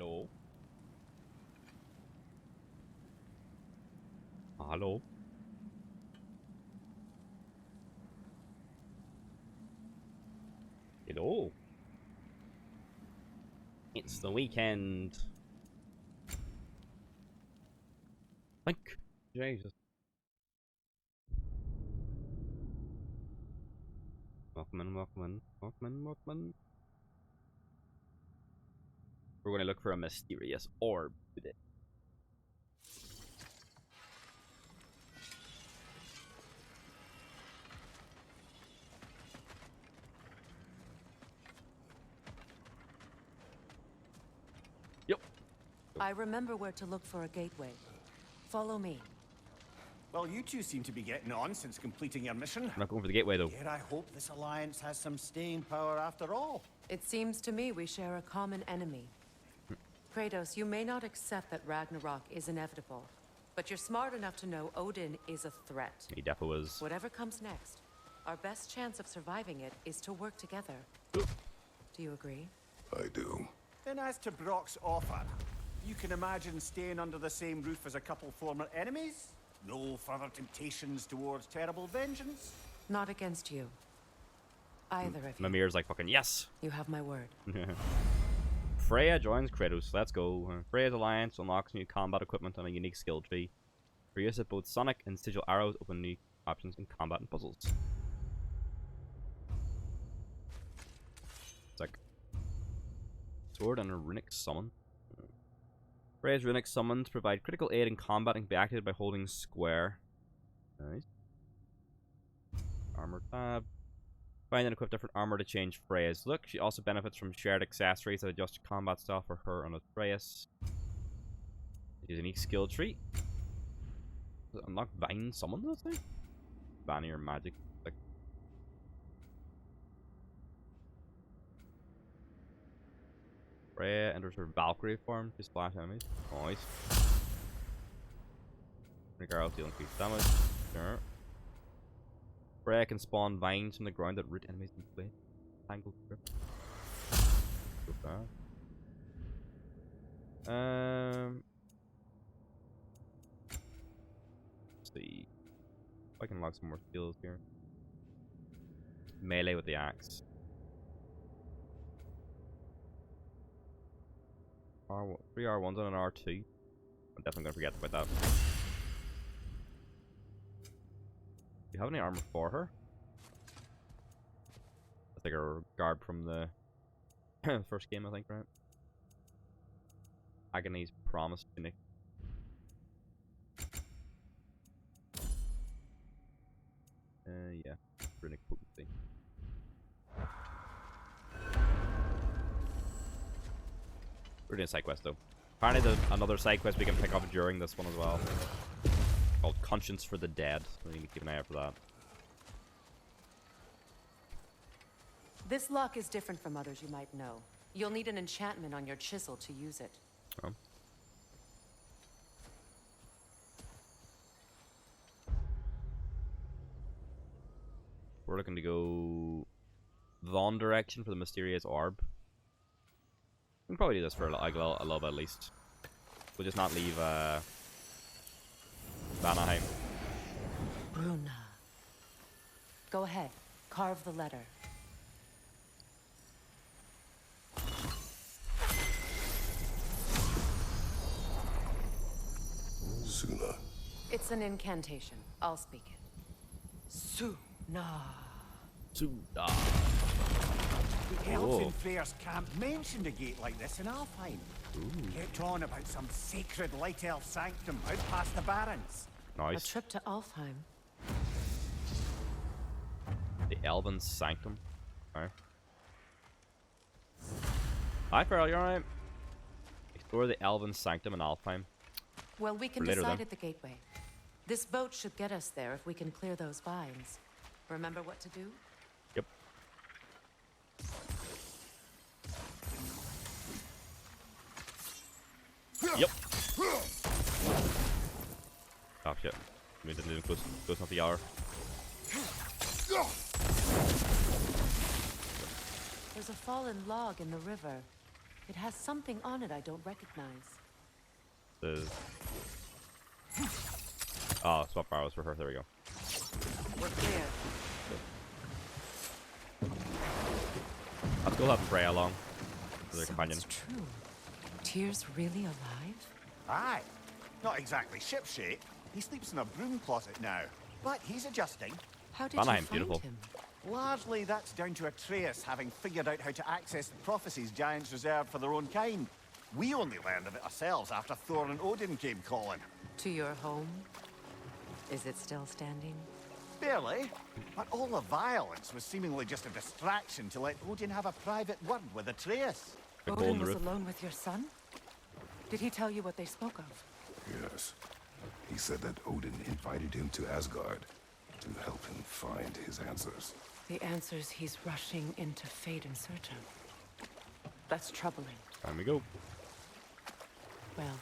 Hello? Hello? Hello? It's the weekend. Like, Jesus. Welcome in, welcome in, welcome in, welcome in. We're going to look for a mysterious orb today. Yep. I remember where to look for a gateway. Follow me. Well, you two seem to be getting on since completing your mission. I'm not going for the gateway, though. Yet I hope this alliance has some staying power after all. It seems to me we share a common enemy. Kratos, you may not accept that Ragnarok is inevitable, but you're smart enough to know Odin is a threat. He definitely was. Whatever comes next, our best chance of surviving it is to work together. Do you agree? I do. And as to Brock's offer, you can imagine staying under the same roof as a couple former enemies? No further temptations towards terrible vengeance? Not against you. Either of you. Mimir's like, fucking yes! You have my word. Freya joins Kratos. Let's go. Freya's alliance unlocks new combat equipment and a unique skill tree. For use of both sonic and sigil arrows, open new options in combat and puzzles. It's like sword and a runic summon. Freya's runic summons provide critical aid in combat and can be activated by holding square. Nice. Armor tab. Find and equip different armor to change Freya's look. She also benefits from shared accessories that adjust combat style for her and Atreus. Use a unique skill tree. Does it unlock Vine summons, this thing? Vanny or magic. Like Freya enters her Valkyrie form to splash enemies. Nice. Make arrows deal increased damage. Sure. Freya can spawn vines from the ground that root enemies in place. Tangled grip. Go far. Let's see. If I can unlock some more skills here. Melee with the axe. R1, 3 R1s and an R2. I'm definitely gonna forget about that. Do you have any armor for her? I think her garb from the first game, I think, right? Agony's Promise Tunic. Yeah. Runic Potency. We're doing a side quest, though. Apparently there's another side quest we can pick up during this one as well. Called Conscience for the Dead. We need to keep an eye out for that. This lock is different from others you might know. You'll need an enchantment on your chisel to use it. Oh. We're looking to go Vaughn direction for the mysterious orb. We can probably do this for a little bit at least. We'll just not leave Vanaheim. Bruna. Go ahead. Carve the letter. Suna. It's an incantation. I'll speak it. Suna. Suda. The elves in Freyr's camp mentioned a gate like this in Alfheim. Kept on about some sacred light elf sanctum out past the barrens. Nice. A trip to Alfheim. The Elven Sanctum. Alright. Hi, Farrell, you alright? Explore the Elven Sanctum in Alfheim. Well, we can Later, decide then. at the gateway. This boat should get us there if we can clear those vines. Remember what to do? Yep. Yep. Oh shit. We didn't even close enough the hour. There's a fallen log in the river. It has something on it I don't recognize. Oh, swap arrows for her. There we go. We're clear. I'll still have Freya along. Their companion. It's true. Tyr's really alive? Aye. Not exactly shipshape. He sleeps in a broom closet now. But he's adjusting. How did you Vanaheim's find beautiful. him? Largely, that's down to Atreus having figured out how to access the prophecies giants reserved for their own kind. We only learned of it ourselves after Thor and Odin came calling. To your home? Is it still standing? Barely. But all the violence was seemingly just a distraction to let Odin have a private word with Atreus. The hole in Odin the was roof. alone with your son? Did he tell you what they spoke of? Yes. He said that Odin invited him to Asgard to help him find his answers. The answers he's rushing into fate in search of. That's troubling. Time we go. Well,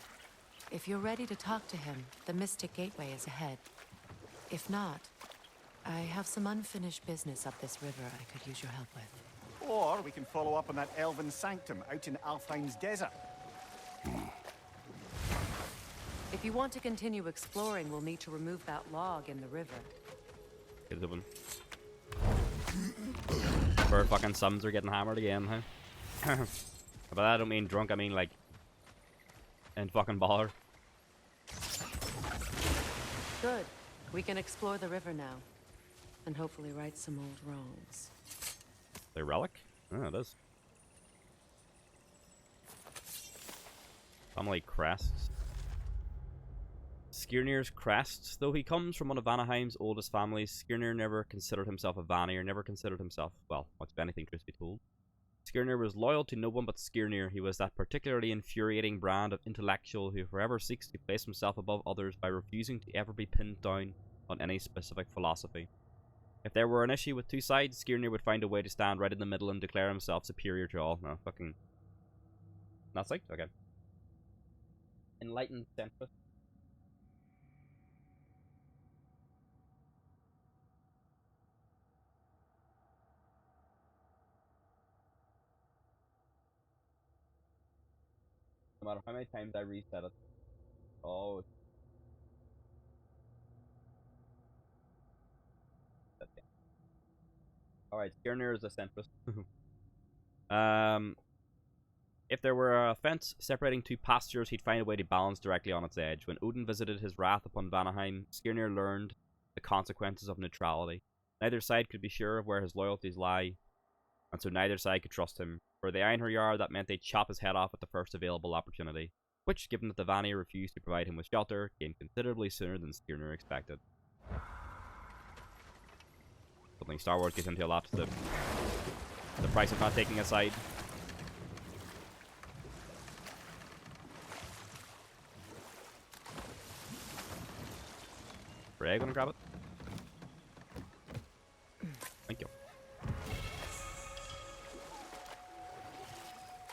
if you're ready to talk to him, the Mystic Gateway is ahead. If not, I have some unfinished business up this river I could use your help with. Or we can follow up on that elven sanctum out in Alfheim's desert. If you want to continue exploring, we'll need to remove that log in the river. Get it open. Where fucking sums are getting hammered again, huh? By that I don't mean drunk, I mean like in fucking baller. Good. We can explore the river now. And hopefully right some old wrongs. The relic? Oh, it is. Family crests. Skirnir's crests. Though he comes from one of Vanaheim's oldest families, Skirnir never considered himself a Vanir, never considered himself, well, much of anything, truth be told. Skirnir was loyal to no one but Skirnir. He was that particularly infuriating brand of intellectual who forever seeks to place himself above others by refusing to ever be pinned down on any specific philosophy. If there were an issue with two sides, Skirnir would find a way to stand right in the middle and declare himself superior to all. No, fucking... That's like? Okay. Enlightened centrist. No matter how many times I reset it. Oh. Alright, Skirnir is a centrist. If there were a fence separating two pastures, he'd find a way to balance directly on its edge. When Odin visited his wrath upon Vanaheim, Skirnir learned the consequences of neutrality. Neither side could be sure of where his loyalties lie, and so neither side could trust him. For the Einherjar, that meant they'd chop his head off at the first available opportunity, which, given that the Vanir refused to provide him with shelter, came considerably sooner than Skirnir expected. Something Star Wars gets into a lot, the price of not taking a side. Ray, gonna grab it? Thank you.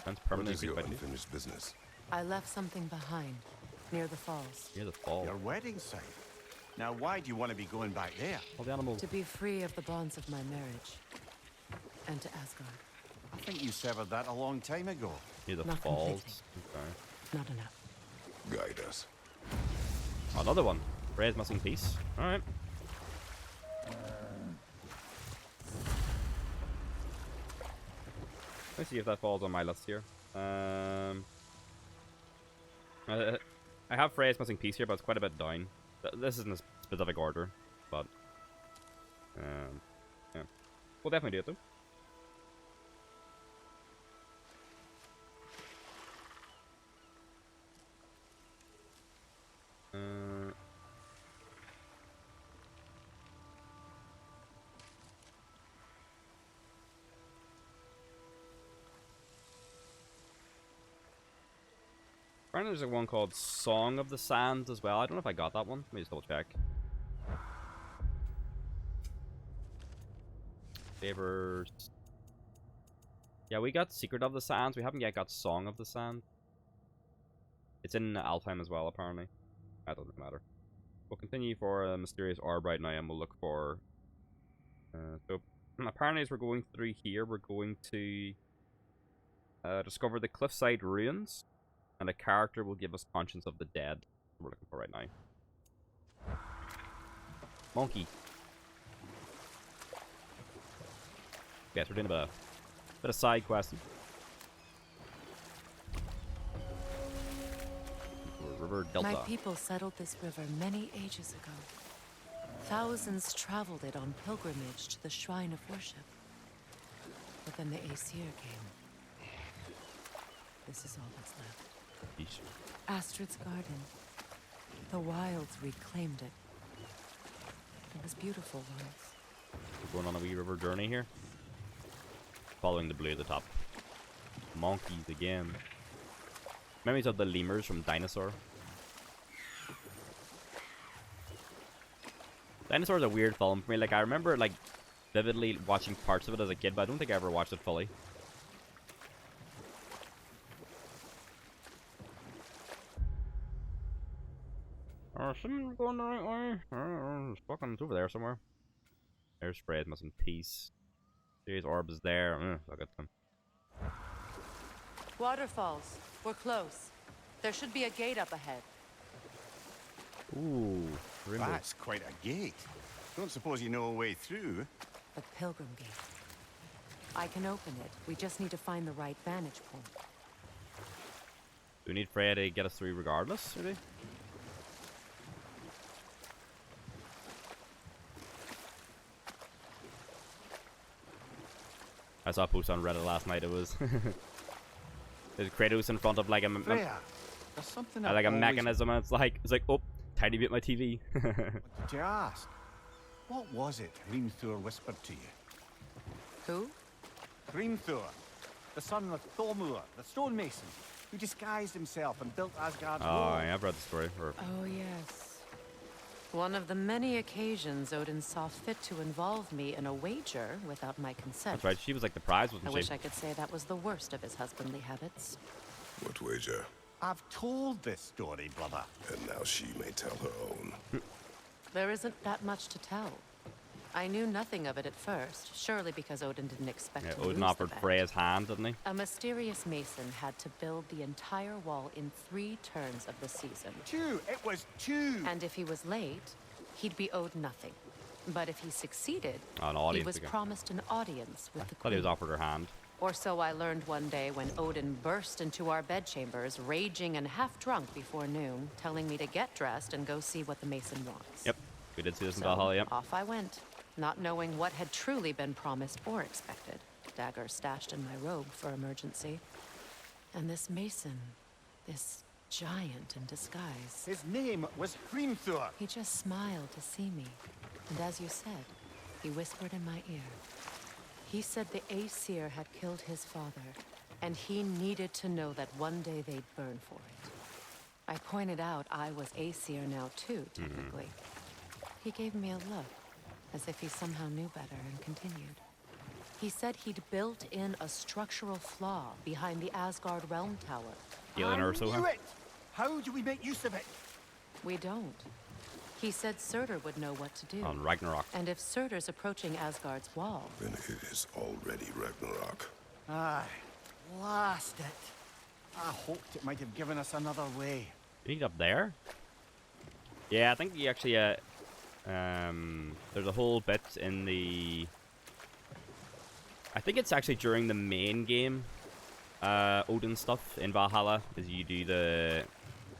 That's What permanently is your behind you. unfinished business? I left something behind, near the falls. Near the fall. Your wedding site. Now, why do you want to be going back there? All the animals. To be free of the bonds of my marriage. And to Asgard. I think you severed that a long time ago. Near the Not falls. completely. Okay. Not enough. Guide us. Another one. Ray's missing piece. Alright. Let's see if that falls on my list here. I have Freya's missing piece here, but it's quite a bit down. This isn't a specific order, but yeah, we'll definitely do it though. Apparently there's one called Song of the Sands as well. I don't know if I got that one. Let me just double check. Favors. Yeah, we got Secret of the Sands. We haven't yet got Song of the Sands. It's in Alfheim as well, apparently. That doesn't matter. We'll continue for a mysterious orb right now, and we'll look for... so, apparently as we're going through here, we're going to... Discover the cliffside ruins, and a character will give us conscience of the dead. We're looking for right now. Monkey. Yes, we're doing a bit of side questing. River Delta. My people settled this river many ages ago. Thousands traveled it on pilgrimage to the shrine of worship. But then the Aesir came. This is all that's left. Yeesh. Astrid's garden. The wilds reclaimed it. It was beautiful once. We're going on a wee river journey here. Following the blue at the top. Monkeys again. Memories of the lemurs from Dinosaur. Dinosaur is a weird film for me. Like, I remember, like, vividly watching parts of it as a kid, but I don't think I ever watched it fully. Something going the right way. It's fucking, it's over there somewhere. Air spray is missing piece. There's orbs there. Look at them. Waterfalls. We're close. There should be a gate up ahead. Ooh, rainbow. That's quite a gate. Don't suppose you know a way through? The Pilgrim Gate. I can open it. We just need to find the right vantage point. Do we need Freya to get us through regardless, maybe? I saw a post on Reddit last night. It was there's Kratos in front of like Freya, there's something like a mechanism, and it's like oh, tiny bit my TV. What did you ask? What was it Hrimthur whispered to you? Who? Hrimthur, the son of Thormur, the stonemason, who disguised himself and built Asgard's wall. Yeah, I've read the story. Oh, yes. One of the many occasions Odin saw fit to involve me in a wager without my consent. That's right. She was like the prize, wasn't I she? wish I could say that was the worst of his husbandly habits. What wager? I've told this story, brother. And now she may tell her own. There isn't that much to tell. I knew nothing of it at first, surely because Odin didn't expect to lose Odin the offered bet. Freya's hand, didn't he? A mysterious mason had to build the entire wall in 3 turns of the season. 2! It was 2! And if he was late, he'd be owed nothing. But if he succeeded, An he audience was again. promised an audience with the Thought he was queen. offered her hand. Or so I learned one day when Odin burst into our bedchambers, raging and half drunk before noon, telling me to get dressed and go see what the mason wants. Yep, we did see this in So Valhalla. Yep. off I went, not knowing what had truly been promised or expected. Dagger stashed in my robe for emergency. And this mason, this giant in disguise, His name was Hrimthur. he just smiled to see me. And as you said, he whispered in my ear. He said the Aesir had killed his father, and he needed to know that one day they'd burn for it. I pointed out I was Aesir now too, technically. He gave me a look, as if he somehow knew better, and continued. He said he'd built in a structural flaw behind the Asgard realm tower. Alien I Ursula. knew it! How do we make use of it? We don't. He said Surtur would know what to do. On Ragnarok. And if Surtur's approaching Asgard's wall, Then it is already Ragnarok. Aye, blast it. I hoped it might have given us another way. Did he get up there? Yeah, I think he actually, there's a whole bit in the... I think it's actually during the main game, Odin stuff in Valhalla, as you do the...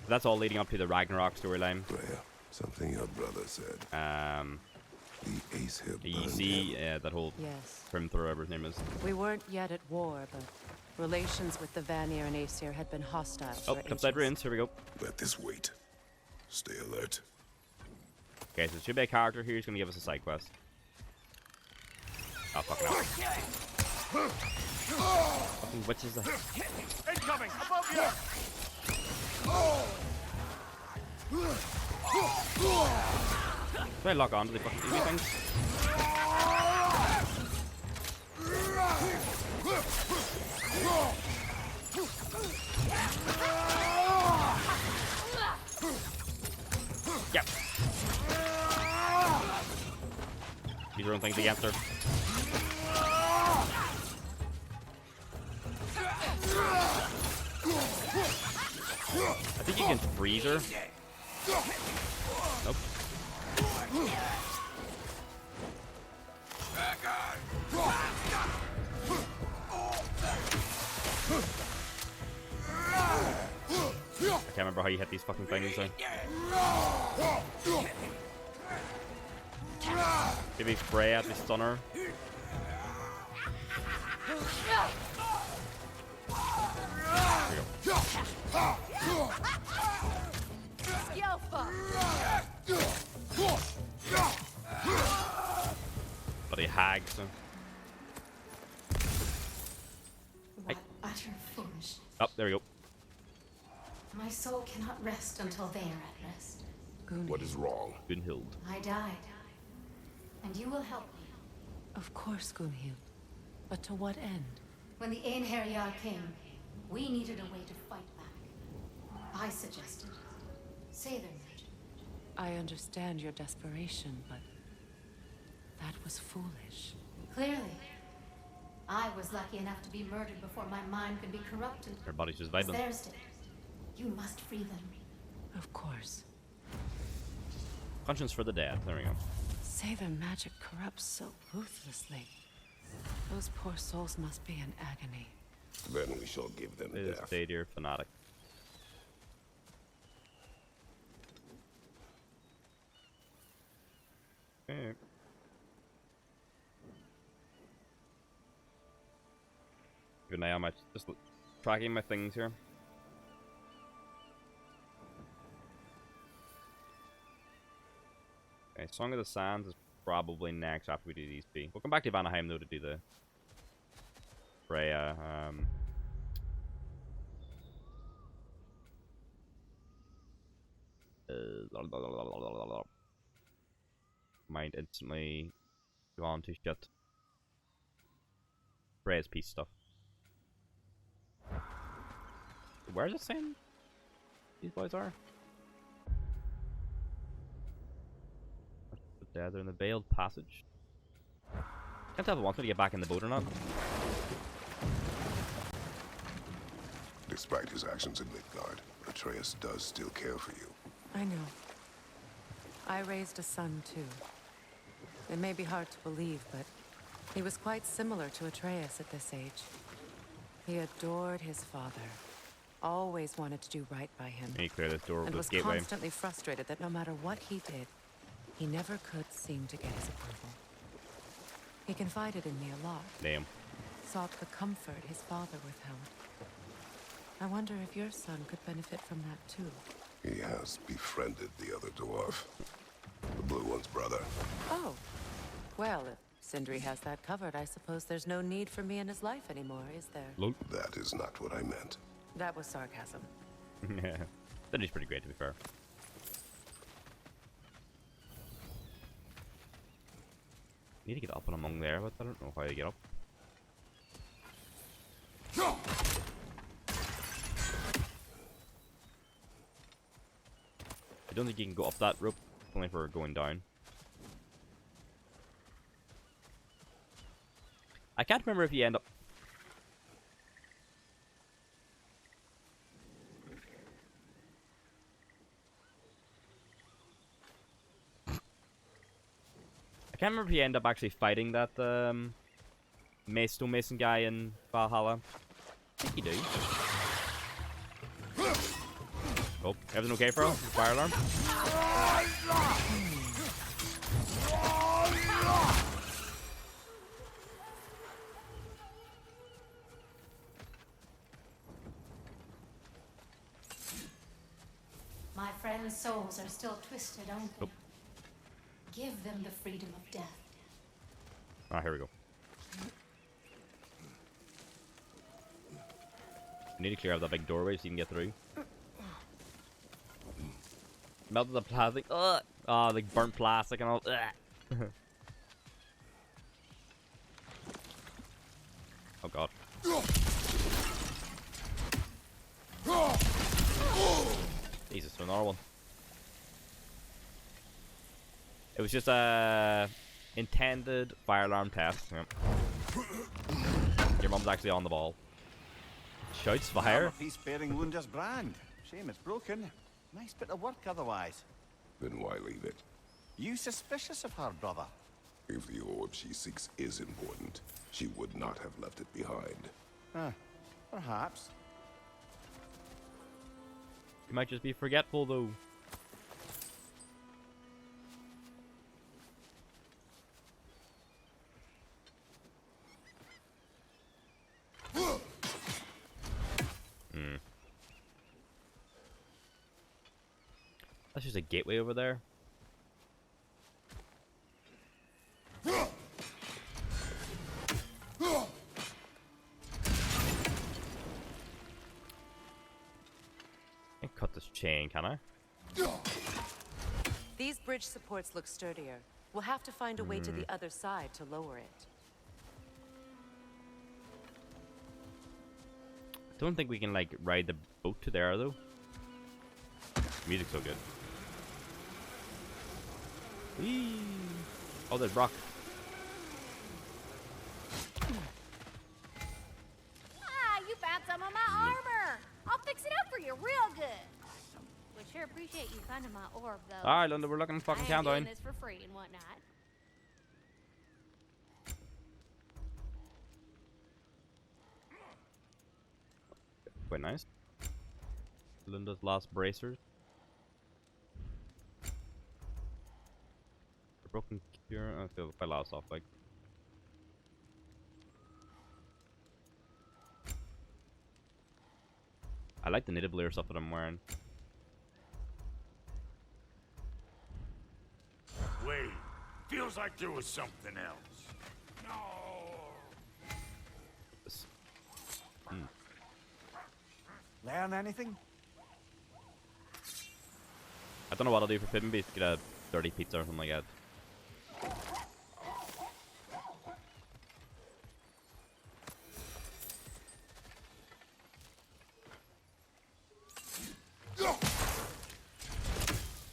That's all leading up to the Ragnarok storyline. Freya, something your brother said. The Aesir You burned see, him. that whole yes. Hrimthur, whatever his name is. We weren't yet at war, but relations with the Vanir and Aesir had been hostile Oh, for ages. Cliffside Ruins, here we go. Let this wait. Stay alert. Okay, so there should be a character here who's going to give us a side quest. Oh, fucking hell. Fucking witches. Incoming! Above you! Do I lock on to the fucking TV things? Yep. You throwing things against her. think you can freeze her. Nope. I can't remember how you hit these fucking things. So. Maybe spray at the stunner. Bloody hags. So. What utter foolishness. Oh, there we go. My soul cannot rest until they are at rest. What is wrong? Gunhild. I died. And you will help me. Of course, Gunhild. But to what end? When the Einherjar came, we needed a way to fight back. I suggested Sather magic. I understand your desperation, but that was foolish. Clearly. I was lucky enough to be murdered before my mind could be corrupted. Her body's just As vibing. theirs did. You must free them. Of course. Conscience for the dead. There we go. Say their magic corrupts so ruthlessly. Those poor souls must be in agony. Then we shall give them It is death. Dadir fanatic. Okay. Good night. I'm just tracking my things here. Okay, Song of the Sands is probably next after we do these two. We'll come back to Vanaheim though to do the Freya. Mind instantly gone to shit. Freya's peace stuff. Where's it saying these boys are? Yeah, they're in the Veiled Passage. Can't tell if it wants me to get back in the boat or not. Despite his actions in Midgard, Atreus does still care for you. I know. I raised a son, too. It may be hard to believe, but he was quite similar to Atreus at this age. He adored his father. Always wanted to do right by him. Let me clear this door with And this was gateway. constantly frustrated that no matter what he did, he never could seem to get his approval. He confided in me a lot. Damn. Sought the comfort his father withheld. I wonder if your son could benefit from that too. He has befriended the other dwarf. The blue one's brother. Oh. Well, if Sindri has that covered, I suppose there's no need for me in his life anymore, is there? Look. That is not what I meant. That was sarcasm. Yeah. Sindri's pretty great to be fair. Need to get up and among there, but I don't know how to get up. I don't think you can go up that rope, only for going down. I can't remember if you end up... I can't remember if you end up actually fighting that Stonemason guy in Valhalla. I think you do. Oh, everything okay, bro? Fire alarm? My friends' souls are still twisted, aren't they? Nope. Give them the freedom of death. Ah, here we go. We need to clear out that big doorway so you can get through. Melted the plastic. Ugh! Oh, like burnt plastic and all. Ugh. Oh god. Jesus, another one. It was just a intended fire alarm test. Yep. Your mum's actually on the ball. Shouts fire. He's bearing Lunda's brand. Shame it's broken. Nice bit of work otherwise. Then why leave it? You suspicious of her, brother? If the orb she seeks is important, she would not have left it behind. Perhaps. You might just be forgetful, though. That's just a gateway over there. Can't cut this chain, can I? These bridge supports look sturdier. We'll have to find a way to the other side to lower it. Don't think we can like ride the boat to there though. Music's so good. Whee! Oh, there's Brock. Ah, you found some of my armor. I'll fix it up for you real good. Would sure appreciate you finding my orb, though. Alright, Linda, we're looking fucking I ain't doing countdown. this for free and whatnot. Quite nice. Linda's lost bracers. A broken cure. I feel quite lost off like. I like the native layer stuff that I'm wearing. Wait, feels like there was something else. No. This- Learn anything? I don't know what I'll do for Pippin, but get a dirty pizza or something like that.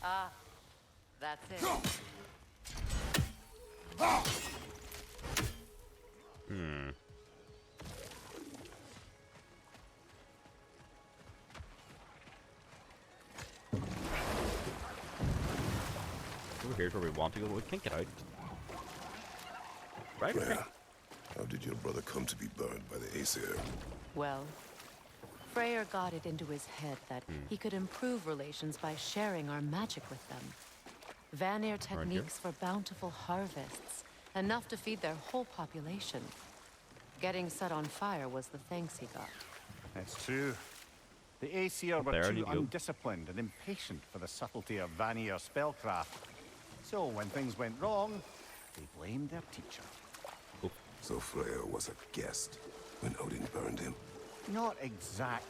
Ah, that's it. Over here's where we want to go, but we can't get out. Right? Okay. Freya, how did your brother come to be burned by the Aesir? Well, Freyr got it into his head that he could improve relations by sharing our magic with them. Vanir techniques for bountiful harvests, enough to feed their whole population. Getting set on fire was the thanks he got. It's true. The Aesir were there, too you go. undisciplined and impatient for the subtlety of Vanir spellcraft. So when things went wrong, they blamed their teacher. So Freya was a guest when Odin burned him. Not exactly.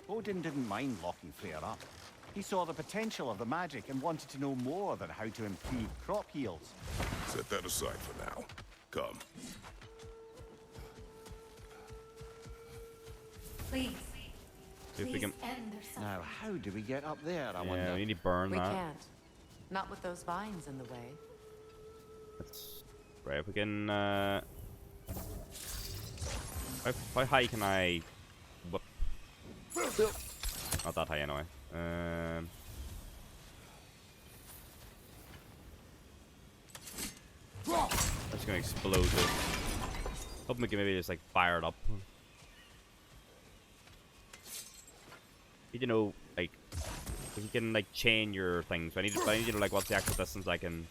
Odin didn't mind locking Freyr up. He saw the potential of the magic and wanted to know more than how to improve crop yields. Set that aside for now. Come. Please. See if we Please can. end their suffering. Now, how do we get up there, I Yeah, wonder? we need to burn We that. can't. Not with those vines in the way. That's right. If we can. How high can I? Whoop. Not that high anyway. That's gonna explode this. Hope we can maybe just like fire it up. You know, like if you can like chain your things. I need to know like what's the actual distance I can.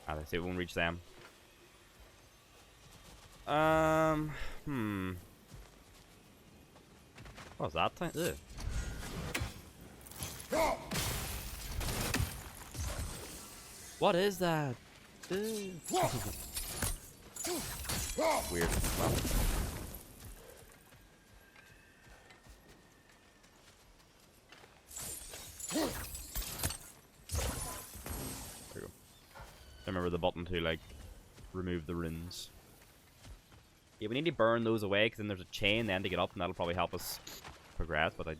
Ah, let's see, it won't reach them. What was that thing? Ugh. What is that? Ugh. Weird. Well. There we go. I remember the button to like remove the runes. Yeah, we need to burn those away because then there's a chain then to get up, and that'll probably help us progress, but I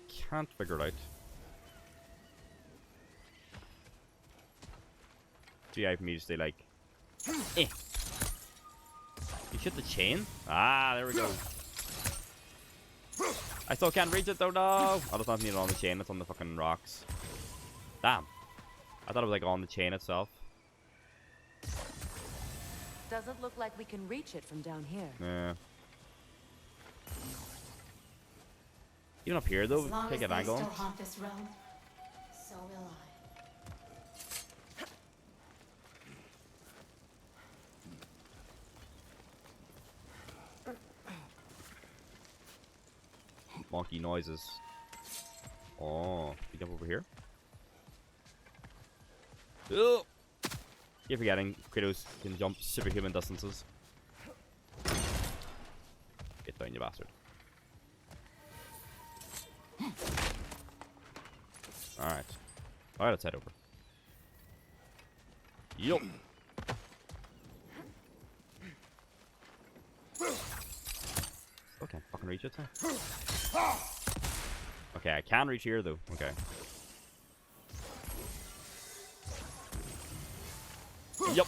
can't figure it out. GI for me to stay like, eh. You shoot the chain? Ah, there we go. I still can't reach it though, no! Oh, that's not needed on the chain, it's on the fucking rocks. Damn. I thought it was like on the chain itself. Doesn't look like we can reach it from down here. Yeah. Even up here though, As long take as an they angle. still haunt this realm, so will I. Monkey noises. Oh, you jump over here? Oh! You're forgetting Kratos can jump superhuman distances. Get down, you bastard. Alright. Alright, let's head over. Yup. Okay, fucking reach it. Okay, I can reach here though. Okay. Yup.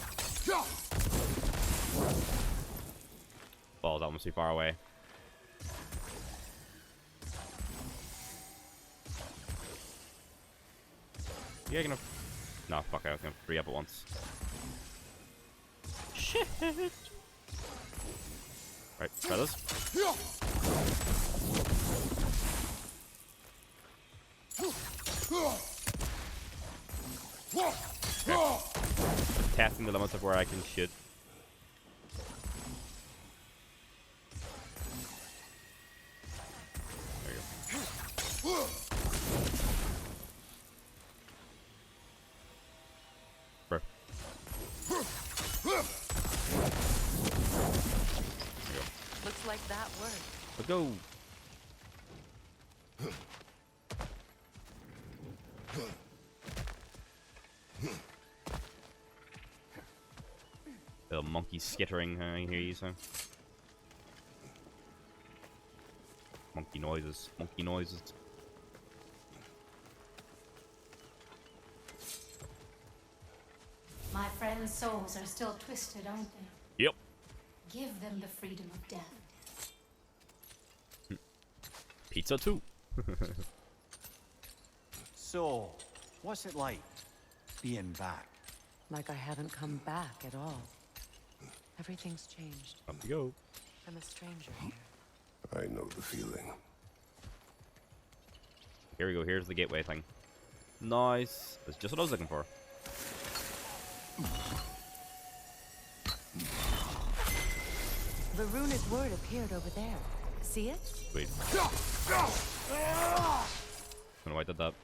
Ball's almost too far away. Yeah, gonna. No, fuck! I was gonna free up at once. Shit. Right, try this. Okay. Testing the limits of where I can shoot. There you go. Bro. Looks like that worked. Let's go. Little monkey skittering, I hear you, so. Monkey noises, monkey noises. My friends' souls are still twisted, aren't they? Yep. Give them the freedom of death. Pizza too. So, what's it like being back? Like I haven't come back at all. Everything's changed. Up you go. I'm a stranger here. I know the feeling. Here we go, here's the gateway thing. Nice. That's just what I was looking for. The runic word appeared over there. See it? Sweet. Gonna wipe that up.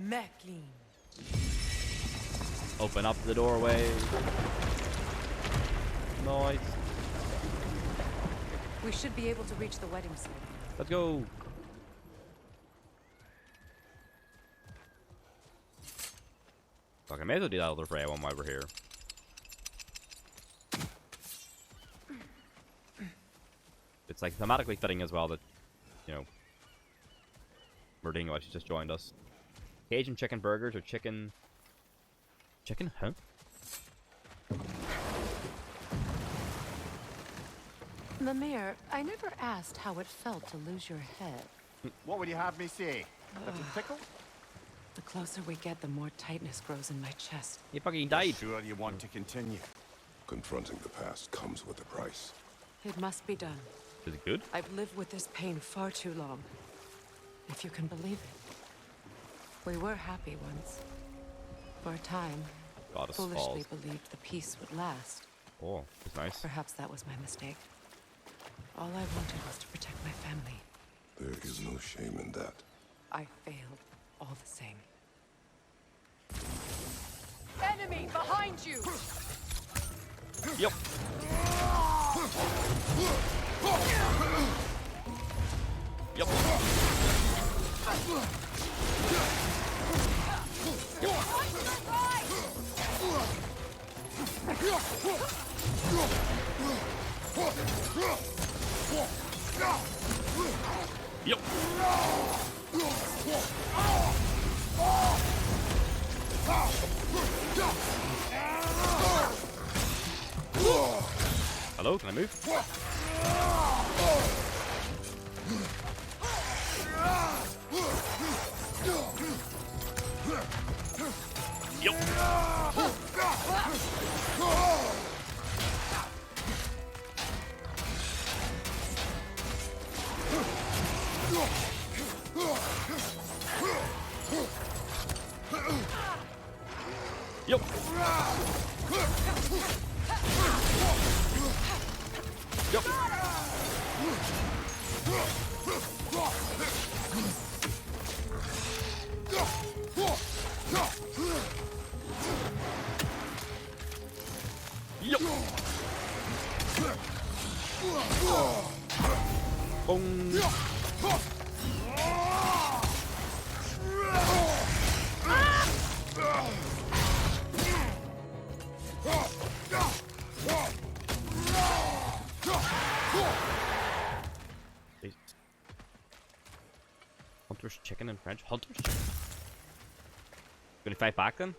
Mechlin. Open up the doorway. Nice. We should be able to reach the wedding site. Let's go. Fuck, I may as well do that other fray one while we're here. It's like thematically fitting as well that, you know, Murdingo actually just joined us. Cajun chicken burgers or chicken... Chicken? Huh? Mimir, I never asked how it felt to lose your head. What would you have me say? A little tickle? The closer we get, the more tightness grows in my chest. He fucking died. Sure you want to continue? Confronting the past comes with a price. It must be done. Is it good? I've lived with this pain far too long. If you can believe it. We were happy once. For a time, Goddess foolishly falls. believed the peace would last. Oh, that's nice. Perhaps that was my mistake. All I wanted was to protect my family. There is no shame in that. I failed, all the same. Enemy behind you! Yep. Yep. Yep. Hello, can I move? Yep. Yep. Yep. Yep. Boom. Hunter's chicken in French. Hunter's chicken. Gonna fight back then?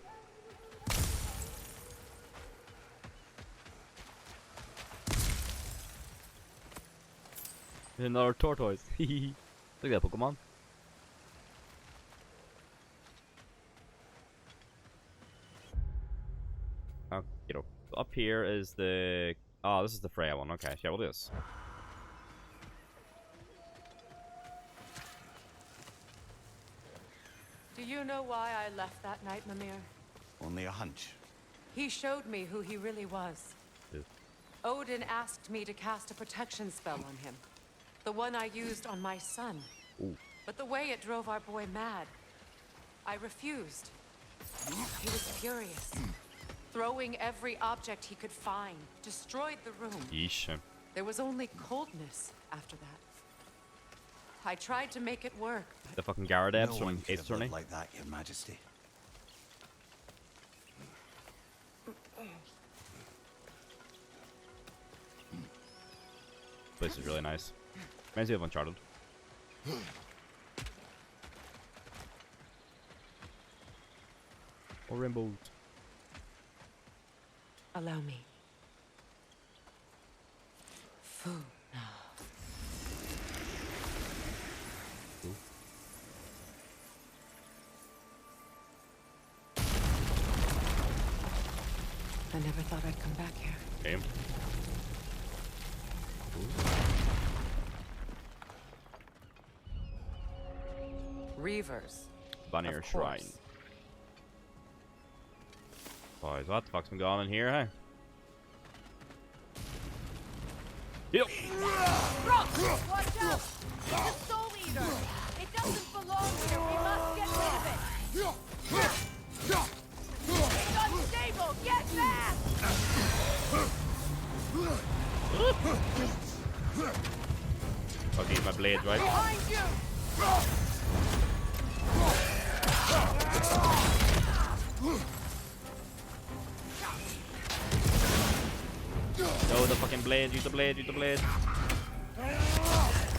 Another tortoise. Look at that Pokemon. Oh, you know, up here is the. Oh, this is the Freya one. Okay, yeah, we'll do this. Do you know why I left that night, Mimir? Only a hunch. He showed me who he really was. Yeah. Odin asked me to cast a protection spell on him. The one I used on my son. Ooh. But the way it drove our boy mad, I refused. He was furious. Throwing every object he could find, destroyed the room. Yeesh. There was only coldness after that. I tried to make it work, but The fucking Gyarados No from one could Ace have Attorney. lived like that, Your Majesty. Place is really nice. Reminds me of Uncharted. Or rainbows. allow me. Fu now. I never thought I'd come back here. Damn. Reavers. Vanir Of Shrine. course. Boys, what the fuck's been going on here, huh? Yep. Rock! Watch out! It's a soul eater! It doesn't belong here! We must get rid of it! It's unstable! Get back! I'll need my blade, right? Behind you! No, the fucking blade, use the blade, use the blade.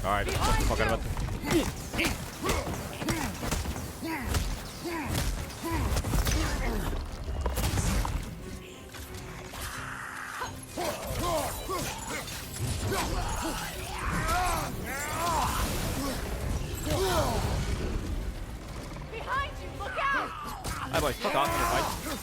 Alright, let's fucking fuck out of it. Behind you! Look out! Hi boys, fuck off, you're fight.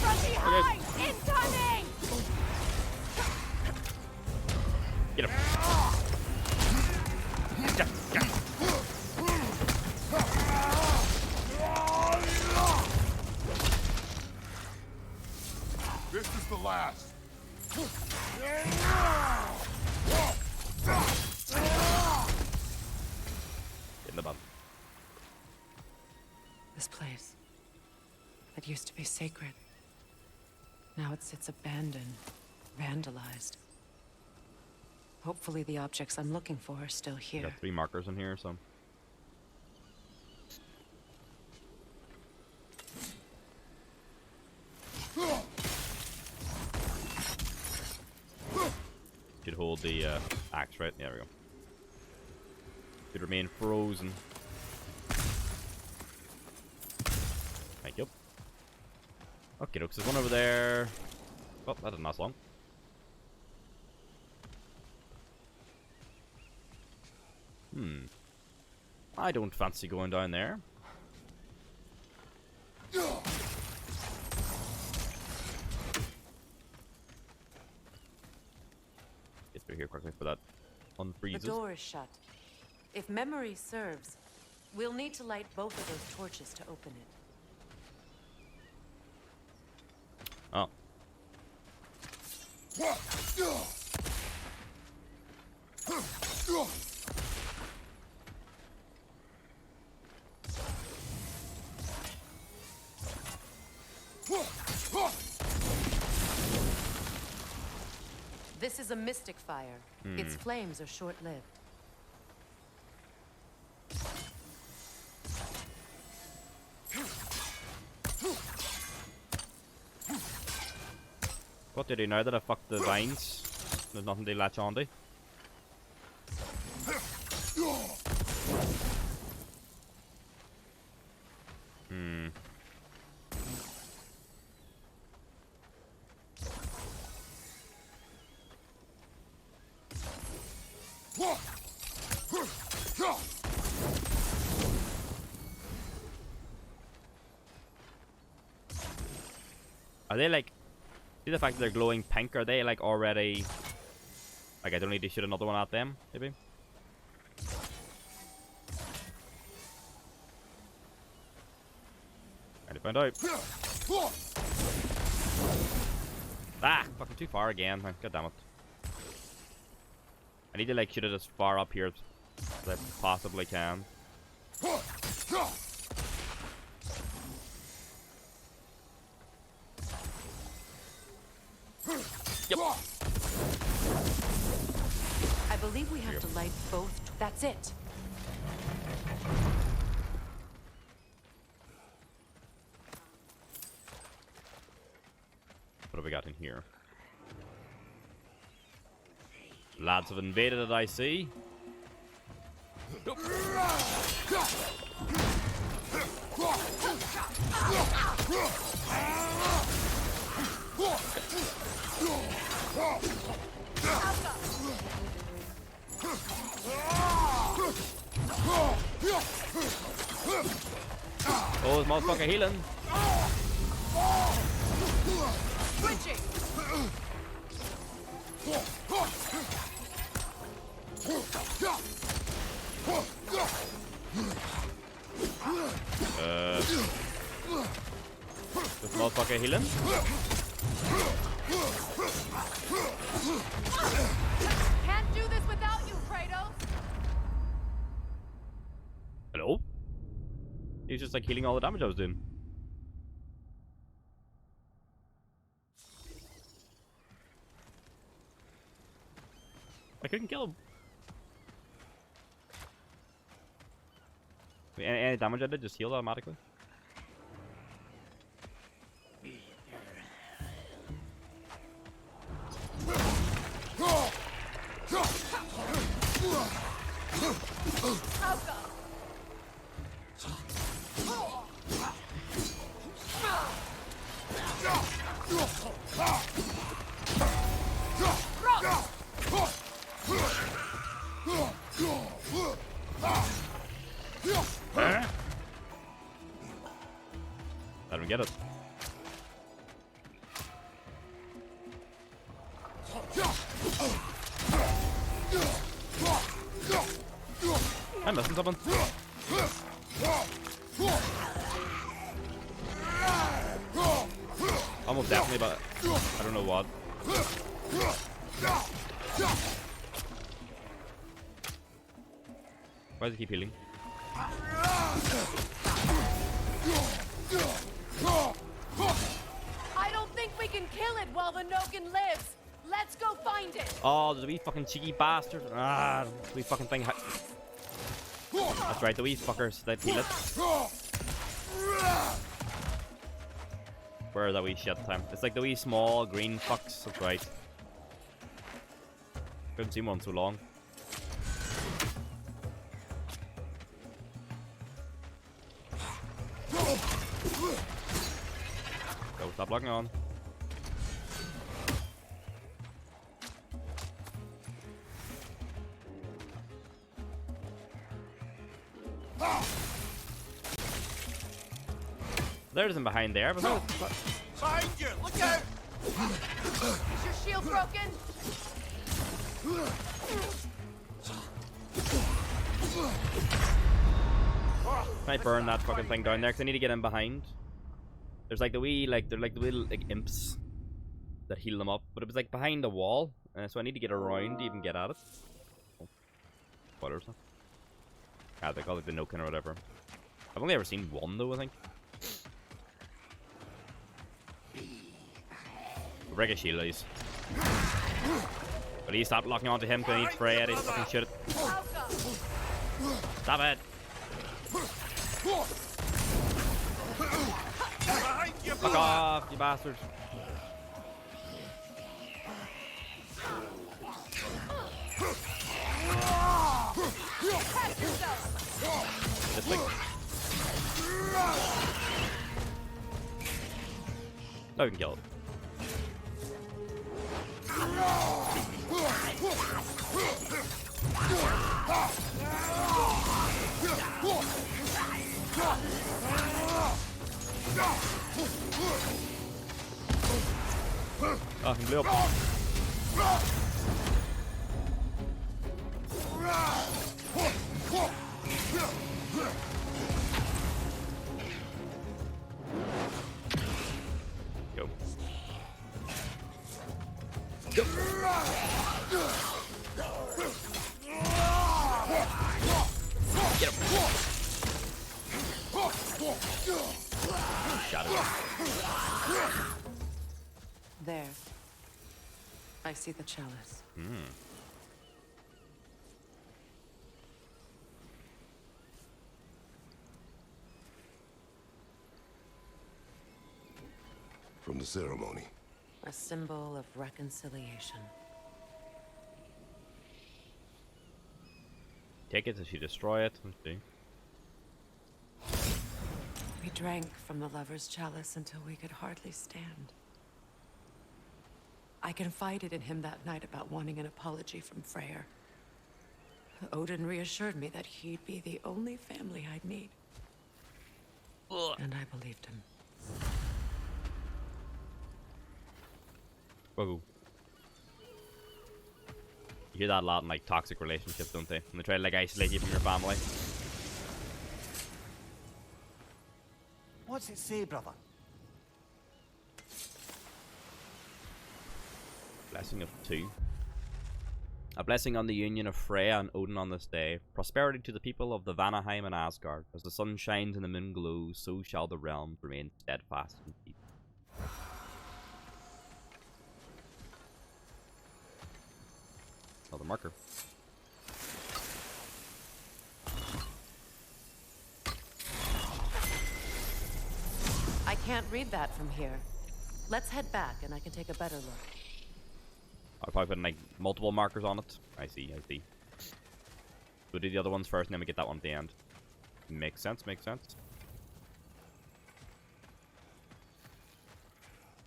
From behind! Incoming! Get him. Yeah. This is the last. the bottom. This place. It used to be sacred. Now it sits abandoned, vandalized. Hopefully the objects I'm looking for are still here. Got 3 markers in here, so. Should hold the axe, right? There we go. Should remain frozen. Thank you. Okay, there's one over there. Oh, that didn't last long. I don't fancy going down there. Get through here quickly for that unfreezes. The door is shut. If memory serves, we'll need to light both of those torches to open it. Oh. This is a mystic fire. Its flames are short-lived. What do they know that I fucked the vines? There's nothing they latch onto. Are they like... See the fact that they're glowing pink, are they like already... Like I don't need to shoot another one at them, maybe? Trying to find out. Ah! Fucking too far again, man. God damn it. I need to like shoot it as far up here as I possibly can. Yep. I believe we have to light both. That's it. What have we got in here? Lads have invaded it, I see. Nope. Oh, this motherfucker healing. Switching. This motherfucker healing. Can't do this without you, Kratos. Hello? He's just like healing all the damage I was doing. I couldn't kill him. Wait, any damage I did just healed automatically. Let him get it. I'm missing something. Almost definitely, but I don't know what. Why does he keep healing? I don't think we can kill it while the Nogan lives. Let's go find it. Oh, there's a wee fucking cheeky bastard. Ah, the wee fucking thing. That's right, the wee fuckers that kill it. Where is that wee shit time? It's like the wee small green fucks. That's right. Couldn't see one so long. Go, stop locking on. There isn't behind there, but no. Behind you! Look out! Is your shield broken? Can I burn that fucking thing down there? Cause I need to get in behind. There's like the wee, they're like the little imps that heal them up, but it was like behind the wall, so I need to get around to even get at it. Oh. Spoilers. Ah, they call it the Noken or whatever. I've only ever seen one though, I think. Break a shield, please. Please stop locking onto him, because I need Freya to fucking shoot it. Stop it! Fuck off, you bastards. This thing. No, we can kill it. Oh, he blew up. Go. Get him. Shot him. There. I see the chalice. From the ceremony. A symbol of reconciliation. Take it, does she destroy it? Let's see. We drank from the lover's chalice until we could hardly stand. I confided in him that night about wanting an apology from Freyr. Odin reassured me that he'd be the only family I'd need. Ugh. And I believed him. Whoa. You hear that a lot in like toxic relationships, don't they? When they try to like isolate you from your family. What's it say, brother? Blessing of 2. A blessing on the union of Freya and Odin on this day. Prosperity to the people of the Vanaheim and Asgard. As the sun shines and the moon glows, so shall the realms remain steadfast in peace. Another marker. I can't read that from here. Let's head back and I can take a better look. I'll probably put like multiple markers on it. I see, I see. We'll do the other ones first and then we get that one at the end. Makes sense, makes sense.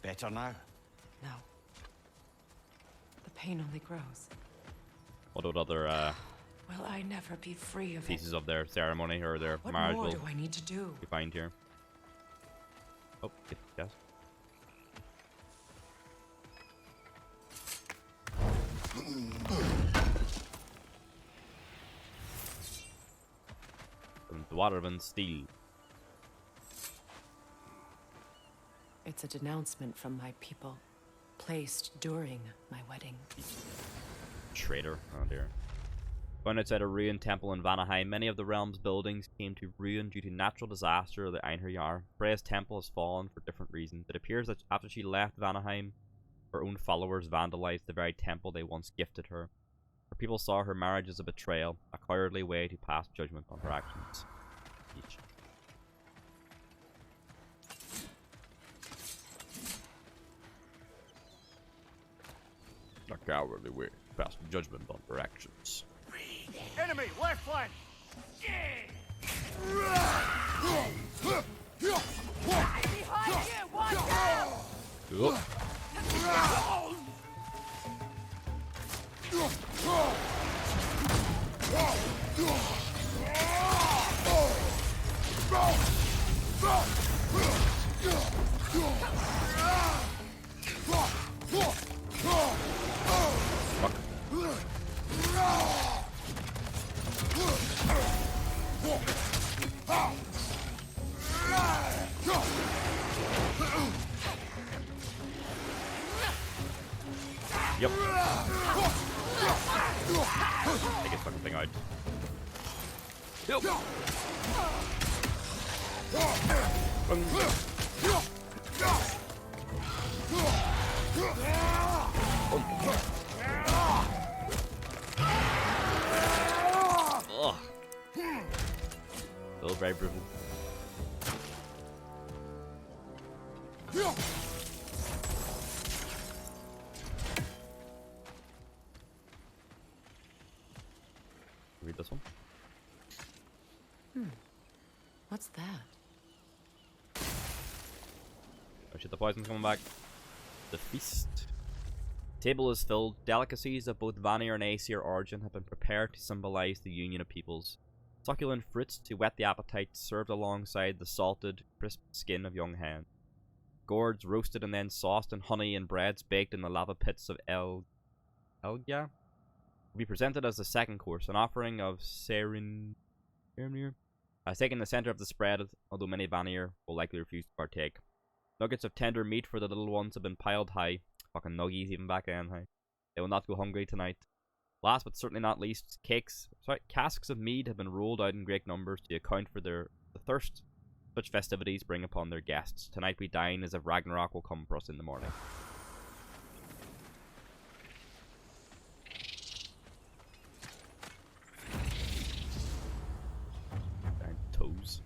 Better now? No. The pain only grows. What about other Will I never be free of pieces of their ceremony or their What marriage more will do I need to do? we find here? Oh, get the chest. The Waterman Steel. It's a denouncement from my people, placed during my wedding. Traitor. Oh dear. Found outside a ruined temple in Vanaheim, many of the realm's buildings came to ruin due to natural disaster or the Einherjar. Freya's temple has fallen for different reasons. It appears that after she left Vanaheim, her own followers vandalized the very temple they once gifted her. Her people saw her marriage as a betrayal, a cowardly way to pass judgment on her actions. Each. A cowardly way to pass judgment on her actions. Enemy, left flank! Behind you! Watch out! Yep. Take his fucking thing out. Yep. Ugh. Still very brutal. Read this one. What's that? Oh shit, the poison's coming back. The feast. Table is filled. Delicacies of both Vanir and Aesir origin have been prepared to symbolize the union of peoples. Succulent fruits to whet the appetite served alongside the salted, crisp skin of young hen. Gourds roasted and then sauced in honey and breads baked in the lava pits of Elgia will be presented as the second course, an offering of Serenir, taking the center of the spread, although many Vanir will likely refuse to partake. Nuggets of tender meat for the little ones have been piled high. Fucking nuggies even back then, hey. They will not go hungry tonight. Last but certainly not least, casks of mead have been rolled out in great numbers to account for the thirst such festivities bring upon their guests. Tonight we dine as if Ragnarok will come for us in the morning. Darn toes.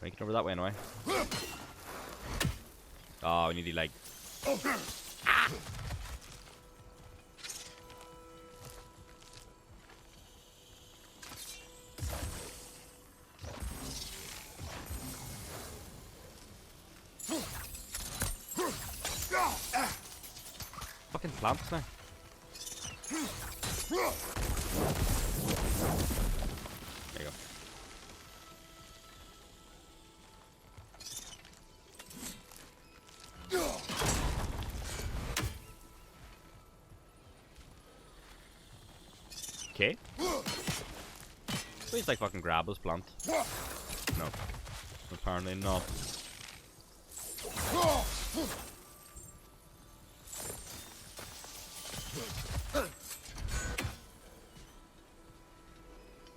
Make it over that way anyway. Oh, we need to like. Fucking plants now. There you go. Okay. Please like fucking grab this plant. No. Apparently not.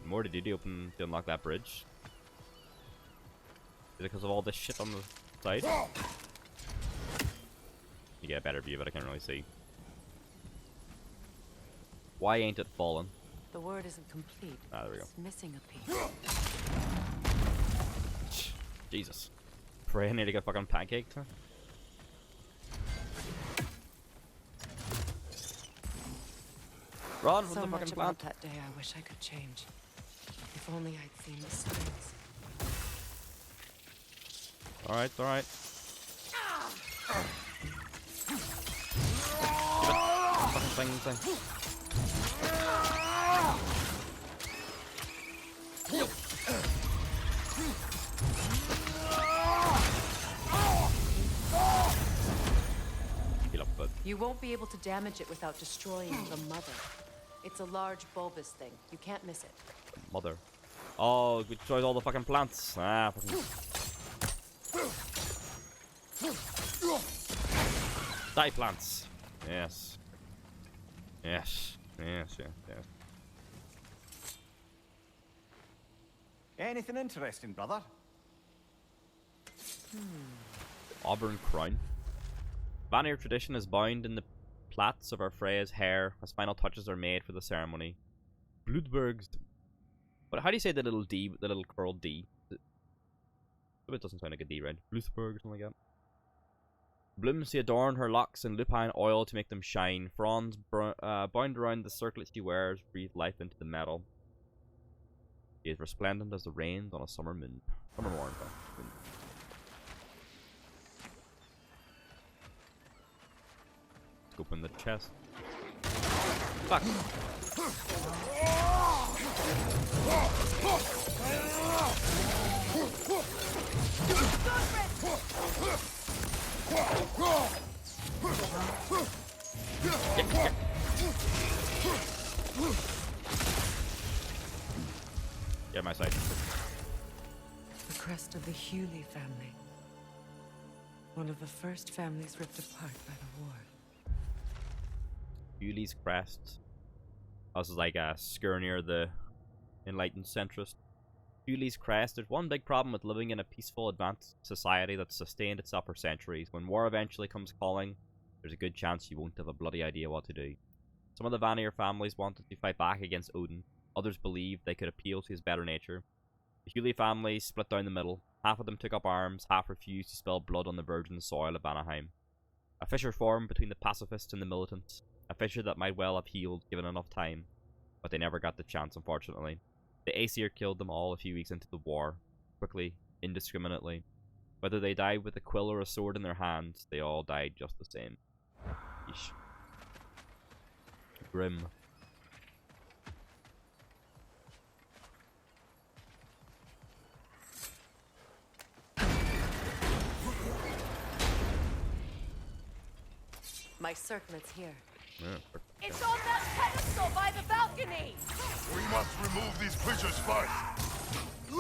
More did you do to unlock that bridge? Is it because of all this shit on the side? You get a better view, but I can't really see. Why ain't it fallen? The word isn't complete. Ah, there we go. It's missing a piece. Jesus. Pray I need to get fucking pancaked, huh? Run from So the much fucking about plant. that day I wish I could change. If only I'd seen the signs. Alright, alright. Fucking thing. Heal up, bud. You won't be able to damage it without destroying the mother. It's a large bulbous thing. You can't miss it. Mother. Oh, we destroyed all the fucking plants. Ah, fucking. Die plants. Yes. Yes. Yes, yes, yes. Anything interesting, brother? Auburn crown. Vanir tradition is bound in the plaits of our Freya's hair as final touches are made for the ceremony. Bludberg's. But how do you say the little D, the little curled D? It doesn't sound like a D, right? Bluthberg or something like that. Blooms to adorn her locks in lupine oil to make them shine. Fronds bound around the circlet she wears breathe life into the metal. She is resplendent as the rains on a summer moon. Summer morn. Let's open the chest. Fuck. Get my side. The crest of the Hewley family. One of the first families ripped apart by the war. Hewley's crest. This is like a Skirnir, the enlightened centrist. Hewley's crest. There's one big problem with living in a peaceful, advanced society that's sustained itself for centuries. When war eventually comes calling, there's a good chance you won't have a bloody idea what to do. Some of the Vanir families wanted to fight back against Odin. Others believed they could appeal to his better nature. The Hewley family split down the middle. Half of them took up arms, half refused to spill blood on the virgin soil of Vanaheim. A fissure formed between the pacifists and the militants. A fissure that might well have healed given enough time. But they never got the chance, unfortunately. The Aesir killed them all a few weeks into the war. Quickly, indiscriminately. Whether they died with a quill or a sword in their hands, they all died just the same. Yeesh. Grim. My circlet's here. Yeah, It's on that pedestal by the balcony! We must remove these creatures first.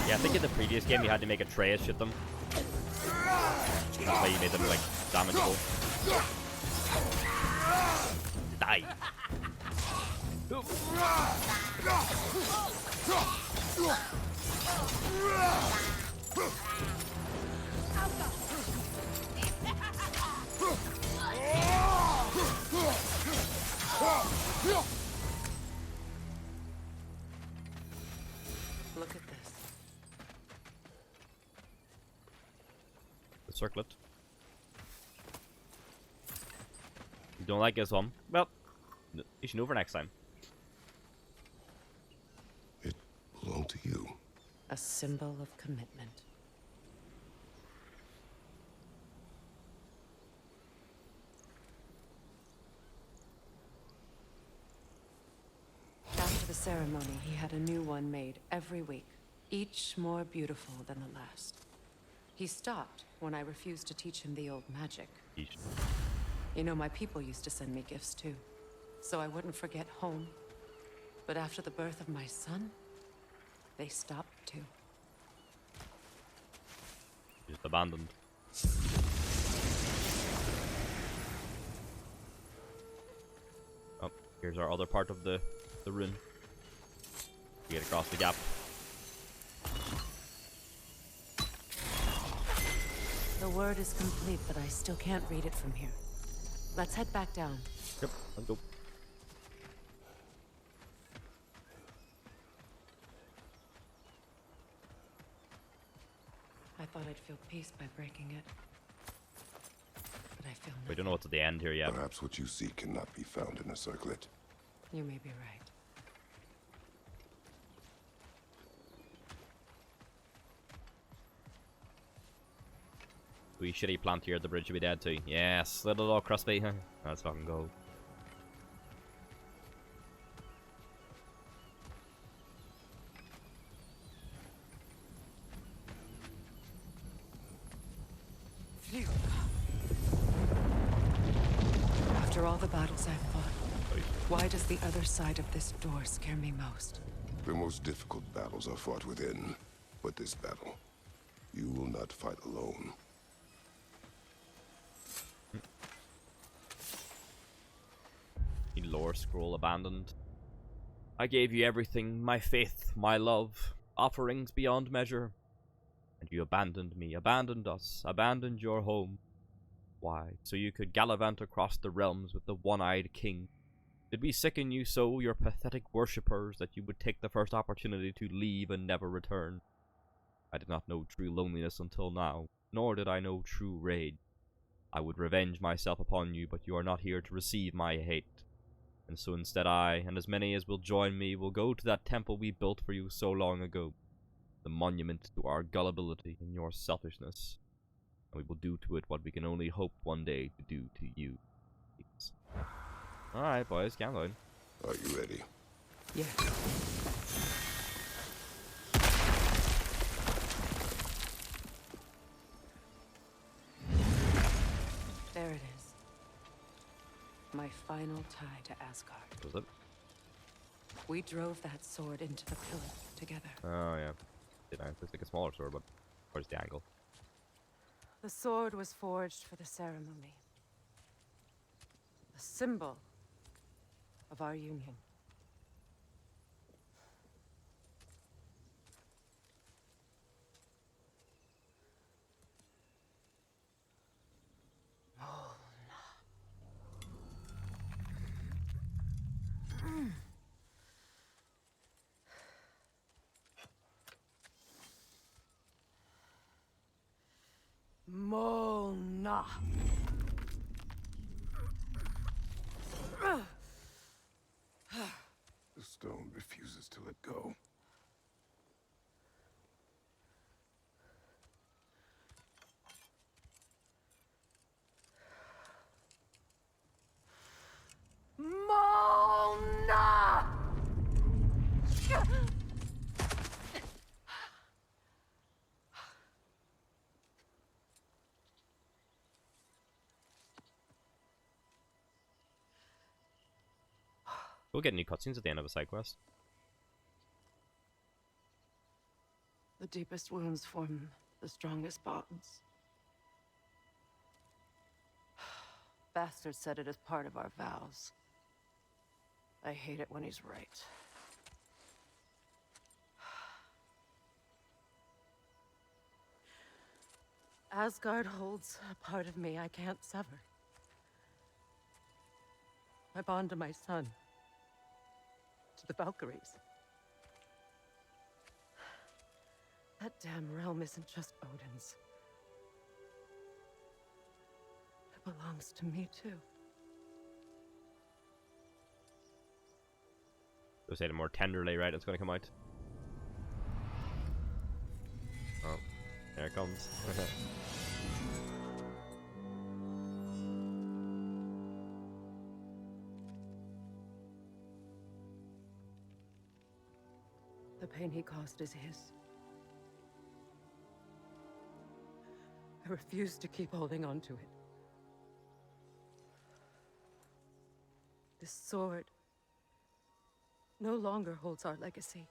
Yeah, I think in the previous game you had to make Atreus shoot them. That's why you made them like damageable. Die. Look at this. The circlet. You don't like this one? Well, you should know for next time. It belonged to you. A symbol of commitment. After the ceremony, he had a new one made every week, each more beautiful than the last. He stopped when I refused to teach him the old magic. Yeesh. You know, my people used to send me gifts too, so I wouldn't forget home. But after the birth of my son, they stopped too. Just abandoned. Oh, here's our other part of the rune. We get across the gap. The word is complete, but I still can't read it from here. Let's head back down. Yep, let's go. I thought I'd feel peace by breaking it. But I feel We nothing. don't know what's at the end here yet. Perhaps what you seek cannot be found in a circlet. You may be right. We shitty plant here at the bridge should be dead too. Yes, little all crispy. Let's fucking go. After all the battles I've fought, why does the other side of this door scare me most? The most difficult battles are fought within, but this battle, you will not fight alone. The lore scroll abandoned. I gave you everything, my faith, my love, offerings beyond measure. And you abandoned me, abandoned us, abandoned your home. Why? So you could gallivant across the realms with the one-eyed king. Did we sicken you so, your pathetic worshippers, that you would take the first opportunity to leave and never return? I did not know true loneliness until now, nor did I know true rage. I would revenge myself upon you, but you are not here to receive my hate. And so instead I, and as many as will join me, will go to that temple we built for you so long ago, the monument to our gullibility and your selfishness. And we will do to it what we can only hope one day to do to you. Alright, boys, calm down. Are you ready? Yeah. There it is. My final tie to Asgard. Was it? We drove that sword into the pillar together. Oh, yeah. It's like a smaller sword, but where's the angle? The sword was forged for the ceremony. A symbol of our union. Mona. The stone refuses to let go. Mona! We'll get new cutscenes at the end of a side quest. The deepest wounds form the strongest bonds. Bastard said it as part of our vows. I hate it when he's right. Asgard holds a part of me I can't sever. My bond to my son. To the Valkyries. That damn realm isn't just Odin's. It belongs to me too. Go say it more tenderly, right? It's gonna come out. Oh, there it comes. The pain he caused is his. I refuse to keep holding on to it. This sword no longer holds our legacy.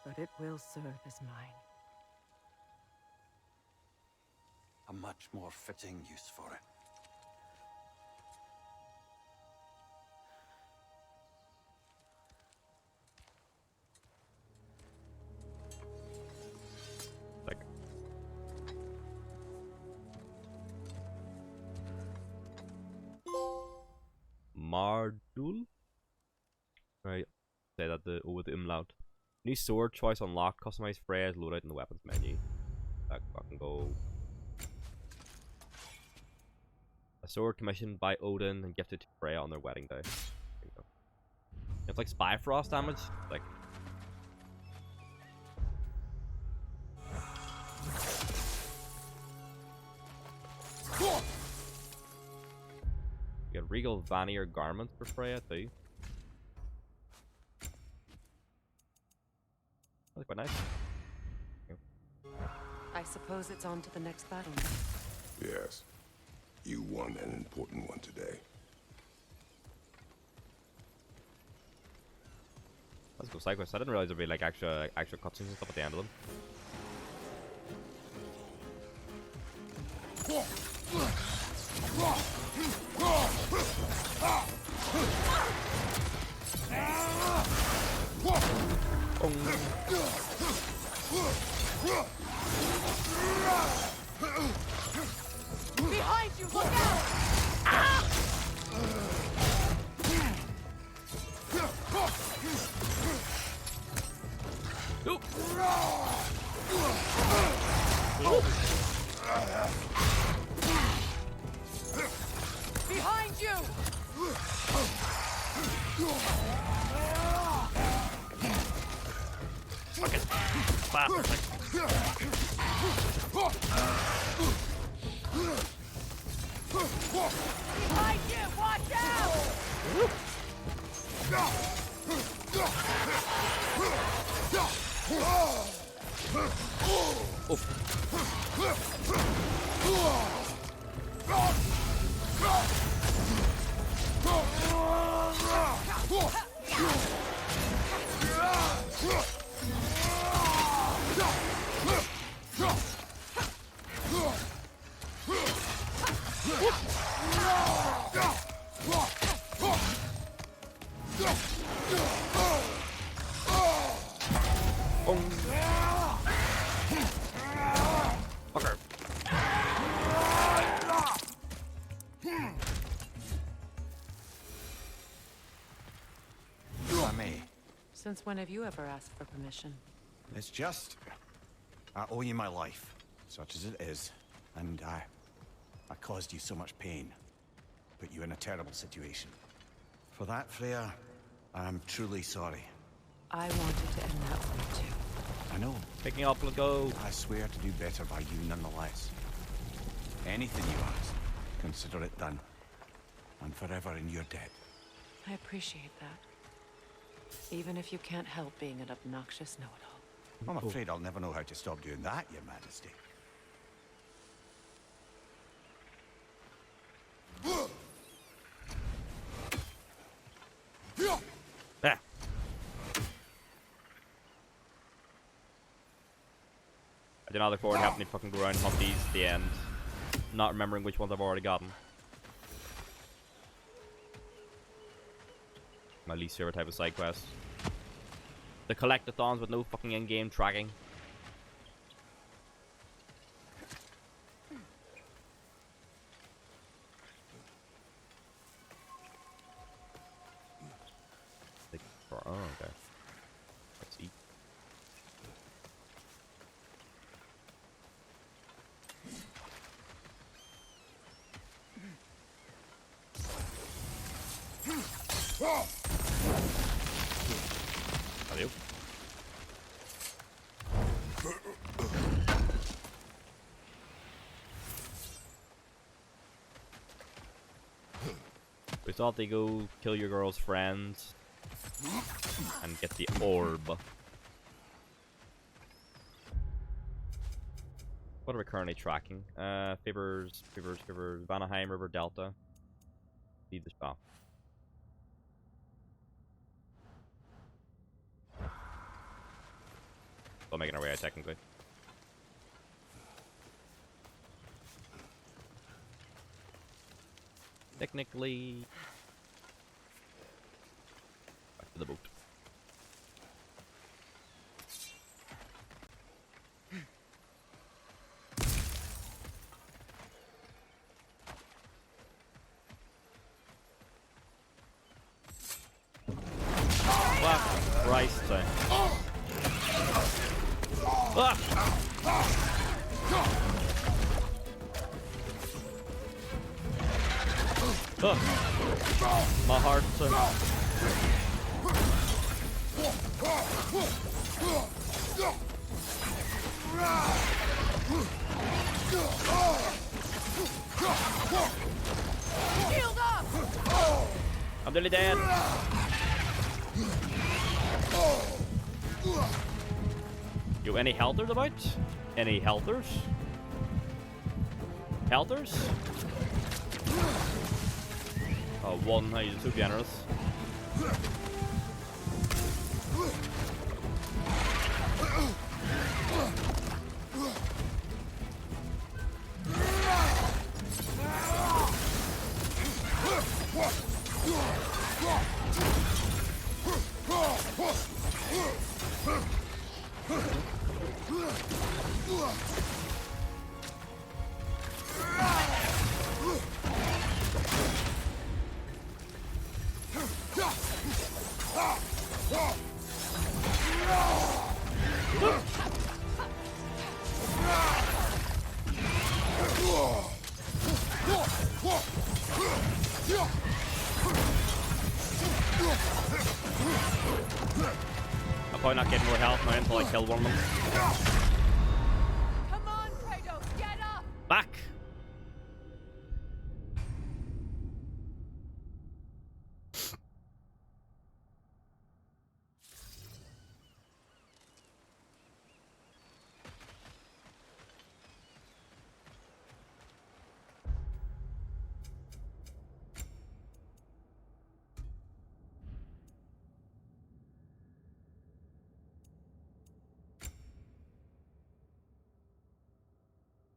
But it will serve as mine. A much more fitting use for it. Like, Mardul? Right. Say that with the umlaut. New sword choice unlocked. Customize Freya's loadout in the weapons menu. That fucking go. A sword commissioned by Odin and gifted to Freya on their wedding day. There you go. It's like Spyfrost damage. Like. You get regal Vanir garments for Freya too. That's quite nice. I I suppose it's on to the next battle. Yes. You won an important one today. Let's go side quests. I didn't realize there'd be like actual cutscenes and stuff at the end of them. Behind you, look out! Behind you! Behind you, watch out! Fucker. If I may. Since when have you ever asked for permission? It's just... I owe you my life, such as it is. And I caused you so much pain. Put you in a terrible situation. For that, Freya, I'm truly sorry. I wanted to end that for you too. I know. Picking up, let's go. I swear to do better by you nonetheless. Anything you ask, consider it done. I'm forever in your debt. I appreciate that. Even if you can't help being an obnoxious know-it-all. I'm afraid I'll never know how to stop doing that, Your Majesty. Ah. I do not look forward to having to fucking go around and hunt these at the end. Not remembering which ones I've already gotten. My least favorite type of side quest. The collectathons with no fucking in-game tracking. Oh, okay. Let's eat. Valeu. We thought they go kill your girl's friends and get the orb. What are we currently tracking? Fibers, Vanaheim, River Delta. Leave the shop. Still making our way out technically. Technically. Back to the boat. What? Christ. Ah! My heart. Shield up! I'm nearly dead. You any health about? Any helters? Helters? Oh, one. Hey, you're too generous. I'm probably not getting more health now until I kill one of them. Come on, Kratos, get up! Back!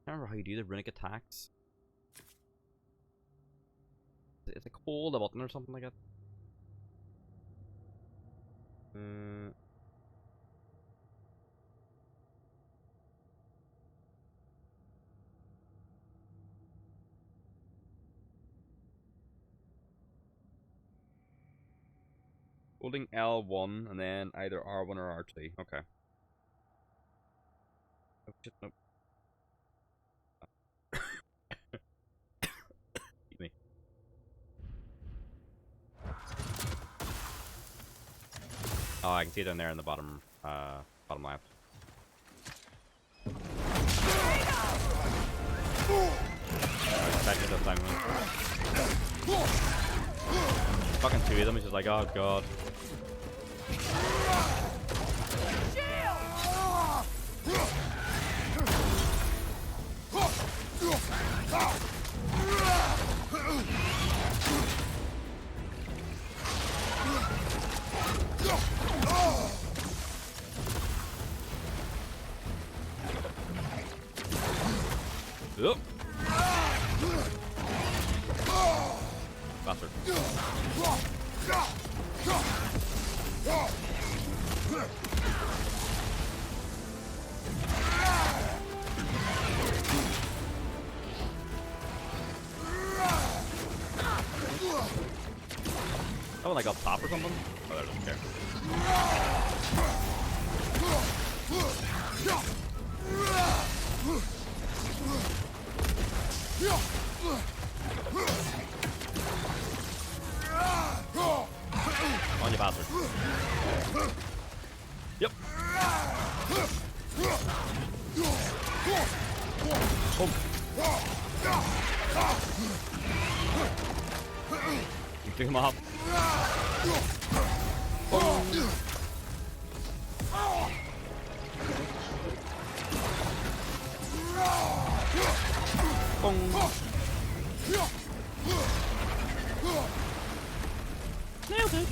I don't remember how you do the runic attacks. Is it hold a button or something like that? Holding L1 and then either R1 or R2. Okay. Oh shit, nope. Excuse me. Oh, I can see it down there in the bottom, bottom left. This time. Fucking two of them, it's just like, oh god. Oop. Bastard. Oh, like up top or something? Oh, that doesn't care. On you bastard. Yep. Boom. You pick him up. Boom. Boom. Nailed it.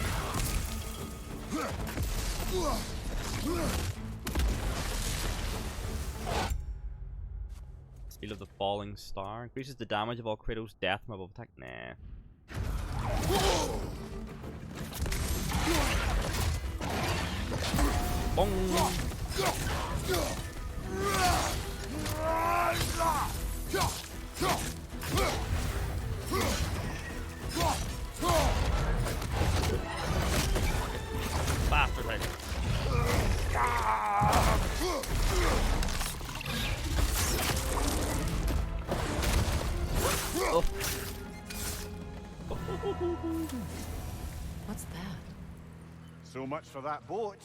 Speed of the falling star increases the damage of all Kratos' death from above attack. Nah. Bong. Bastard right. Oh. What's that? So much for that boat.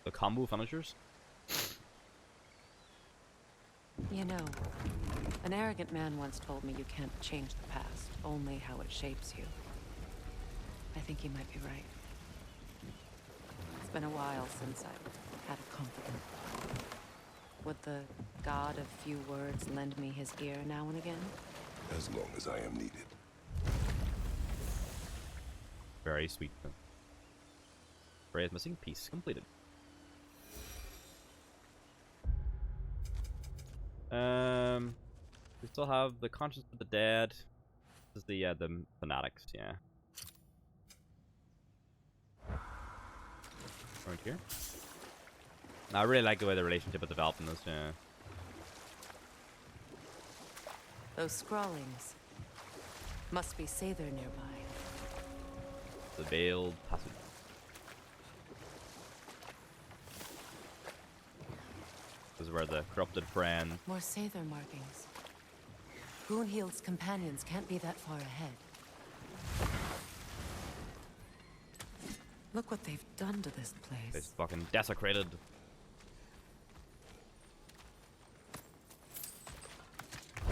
The combo finishers? You know, an arrogant man once told me you can't change the past, only how it shapes you. I think he might be right. It's been a while since I've had a confidant. Would the god of few words lend me his ear now and again? As long as I am needed. Very sweet. Freya's missing piece completed. We still have the conscience of the dead. This is the fanatics, yeah. Right here. I really like the way the relationship is developed in this, yeah. Those scrawlings must be Sather nearby. The veiled passage. This is where the corrupted friend. More Sather markings. Goonhield's companions can't be that far ahead. Look what they've done to this place. It's fucking desecrated.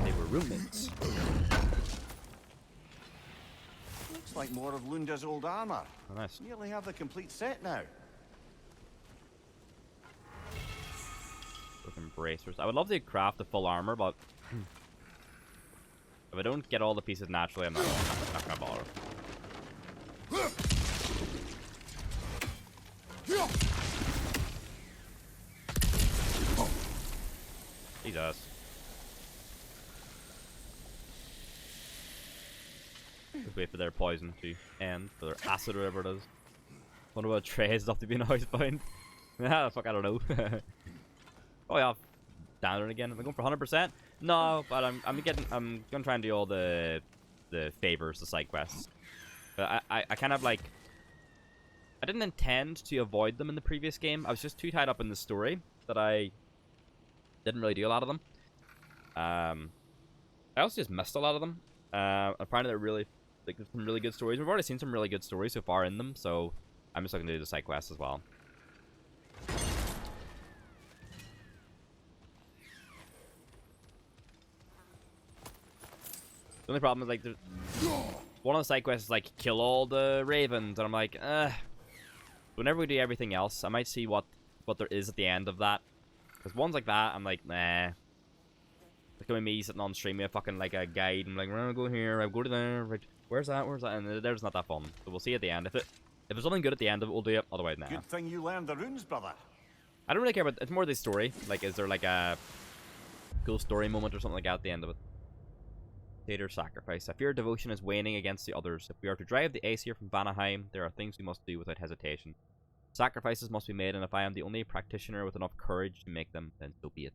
They were roommates. Looks like more of Lunda's old armor. Oh, nice. Nearly have the complete set now. Fucking bracers. I would love to craft the full armor, but if I don't get all the pieces naturally, I'm not gonna bother. Jesus. Just wait for their poison to end, for their acid or whatever it is. Wonder what trays stuff to be always found. Ah, fuck, I don't know. Oh yeah, down it again. Am I going for 100%? No, but I'm gonna try and do all the favors, the side quests. But I kind of like, I didn't intend to avoid them in the previous game. I was just too tied up in the story that I didn't really do a lot of them. I also just missed a lot of them. Apparently they're really, like, there's some really good stories. We've already seen some really good stories so far in them, so I'm just looking to do the side quests as well. The only problem is, like, there's one of the side quests is like kill all the ravens, and I'm like, whenever we do everything else, I might see what there is at the end of that. Because ones like that, I'm like, nah. It's gonna be me sitting on stream with fucking like a guide. I'm like, I'm gonna go here, I'll go to there. Right, where's that? Where's that? And there's not that fun. So we'll see at the end. If there's something good at the end of it, we'll do it. Otherwise, nah. Good thing you learned the runes, brother. I don't really care about. It's more the story. Like, is there like a cool story moment or something like that at the end of it? Satyr sacrifice. I fear devotion is waning against the others. If we are to drive the Aesir from Vanaheim, there are things we must do without hesitation. Sacrifices must be made, and if I am the only practitioner with enough courage to make them, then so be it.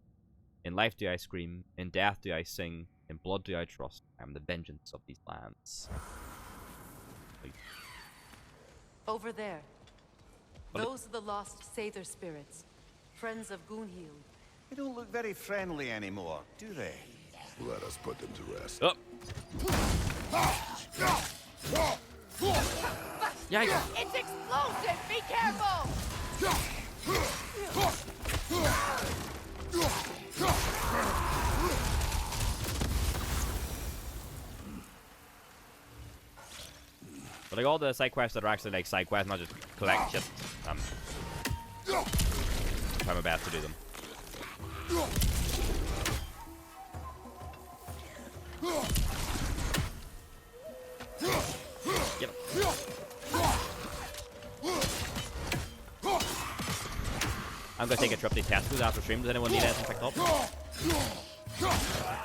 In life do I scream, in death do I sing, in blood do I trust. I am the vengeance of these lands. Over there. What Those are the lost Sather spirits. Friends of Goonhield. They don't look very friendly anymore, do they? Let us put them to rest. Oh. Yikes. It's explosive! Be careful! But like all the side quests that are actually like side quests, not just collect shit. Try my best to do them. Get him. I'm gonna take a trip to Tesco's after stream. Does anyone need anything picked up? Can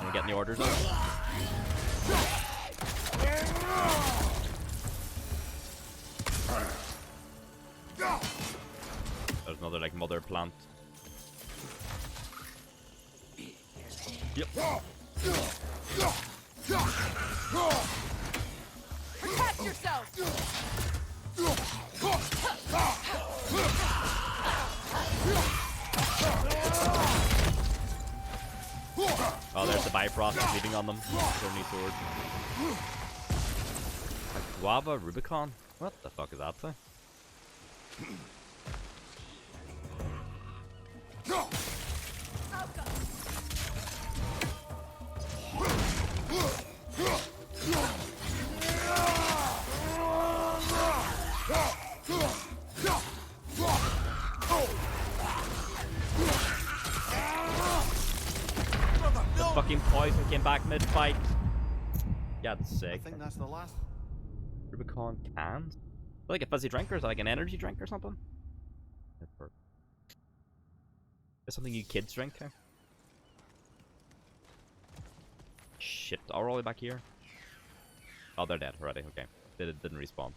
we get the orders up? There's another like mother plant. Yep. Protect yourself! Oh, there's the Bifrost bleeding on them. So many swords. Like Guava Rubicon? What the fuck is that thing? fucking poison came back mid-fight. God's I sake. think that's the last. Rubicon cans? Like a fizzy drink, or is that like an energy drink or something? Is something you kids drink? Huh? Shit, I'll roll it back here. Oh, they're dead already. Okay, they didn't respawn.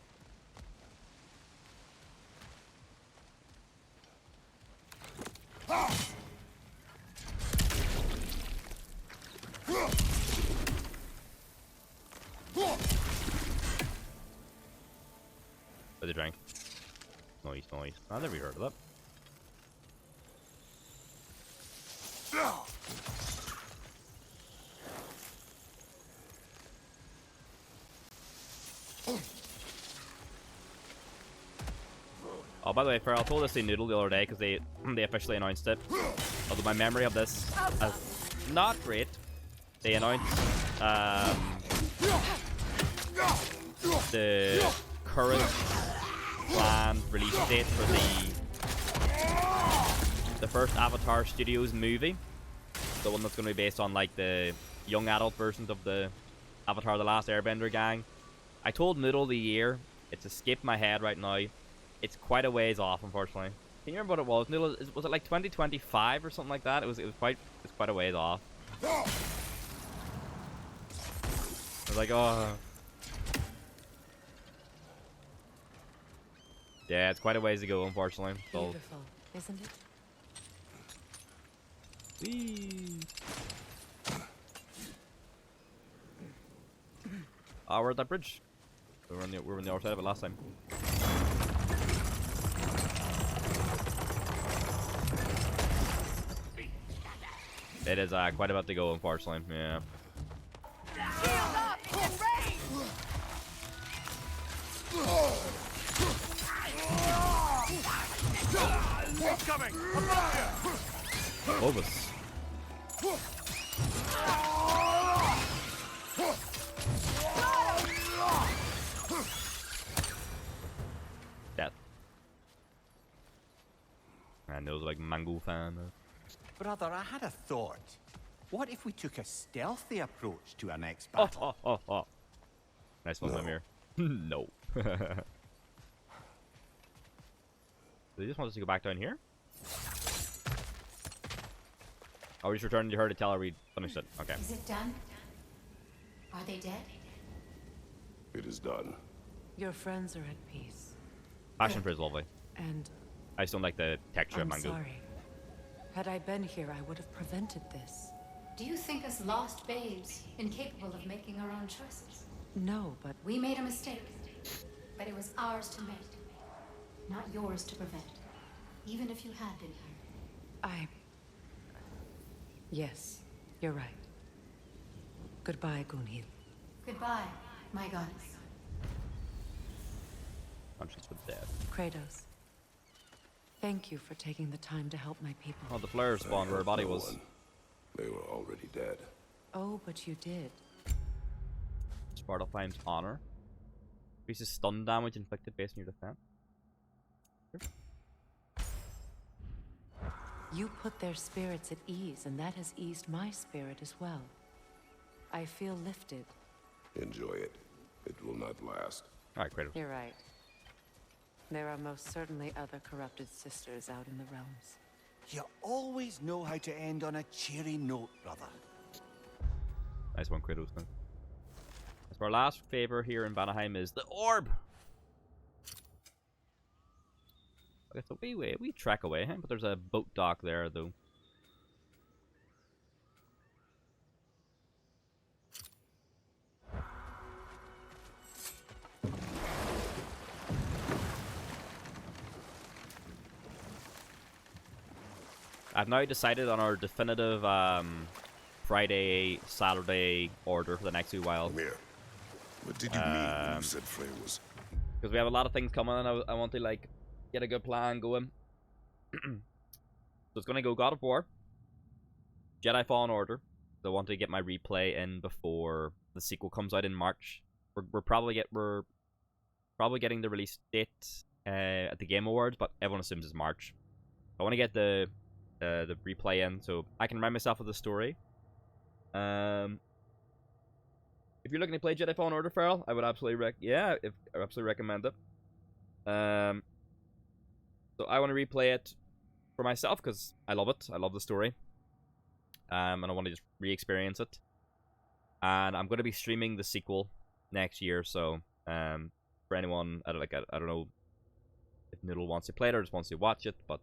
Fizzy drink. Noise. I never heard of that. Oh, by the way, I told this to Noodle the other day because they officially announced it. Although my memory of this is not great. They announced the current planned release date for the first Avatar Studios movie. The one that's going to be based on like the young adult versions of the Avatar: The Last Airbender gang. I told Noodle the year. It's escaped my head right now. It's quite a ways off, unfortunately. Can you remember what it was? Noodle, was it like 2025 or something like that? It was quite a ways off. I was like, oh. Yeah, it's quite a ways to go, unfortunately. So. Beautiful, isn't it? Whee. Oh, we're at that bridge. We were on the other side of it last time. It is quite about to go, unfortunately. Yeah. Shield up! It's in range! Coming! Above you! Bulbous. Death. I know, like mango fan. Brother, I had a thought. What if we took a stealthy approach to our next battle? Oh. Nice one, here. No. They just want us to go back down here? Oh, we just returned to her to tell her we finished it. Okay. Is it done? Are they dead? It is done. Your friends are at peace. Passion fruit is lovely. And I just don't like the texture of I'm mango. sorry. Had I been here, I would have prevented this. Do you think us lost babes, incapable of making our own choices? No, but We made a mistake, but it was ours to make, not yours to prevent, even if you had been here. Yes, you're right. Goodbye, Gunhild. Goodbye, my goddess. Conscience with death. Kratos. Thank you for taking the time to help my people. Oh, the flare spawned where her body No was. one. They were already dead. Oh, but you did. Sparta Flame's honor. Increases stun damage inflicted based on your defense. You put their spirits at ease, and that has eased my spirit as well. I feel lifted. Enjoy it. It will not last. Alright, Kratos. You're right. There are most certainly other corrupted sisters out in the realms. You always know how to end on a cheery note, brother. Nice one, Kratos. Then. As for our last favor here in Vanaheim is the orb. Okay, so we track away, huh? But there's a boat dock there, though. I've now decided on our definitive Friday, Saturday order for the next few while. Come here. What did you mean when you said Frey was... Because we have a lot of things coming and I want to like get a good plan going. So it's going to go God of War, Jedi Fallen Order. So I want to get my replay in before the sequel comes out in March. We're probably getting the release date at the Game Awards, but everyone assumes it's March. I want to get the replay in so I can remind myself of the story, If you're looking to play Jedi Fallen Order, Feral, I would absolutely I absolutely recommend it. So I want to replay it for myself because I love it. I love the story. And I want to just re-experience it. And I'm going to be streaming the sequel next year. So for anyone, I don't know if Noodle wants to play it or just wants to watch it, but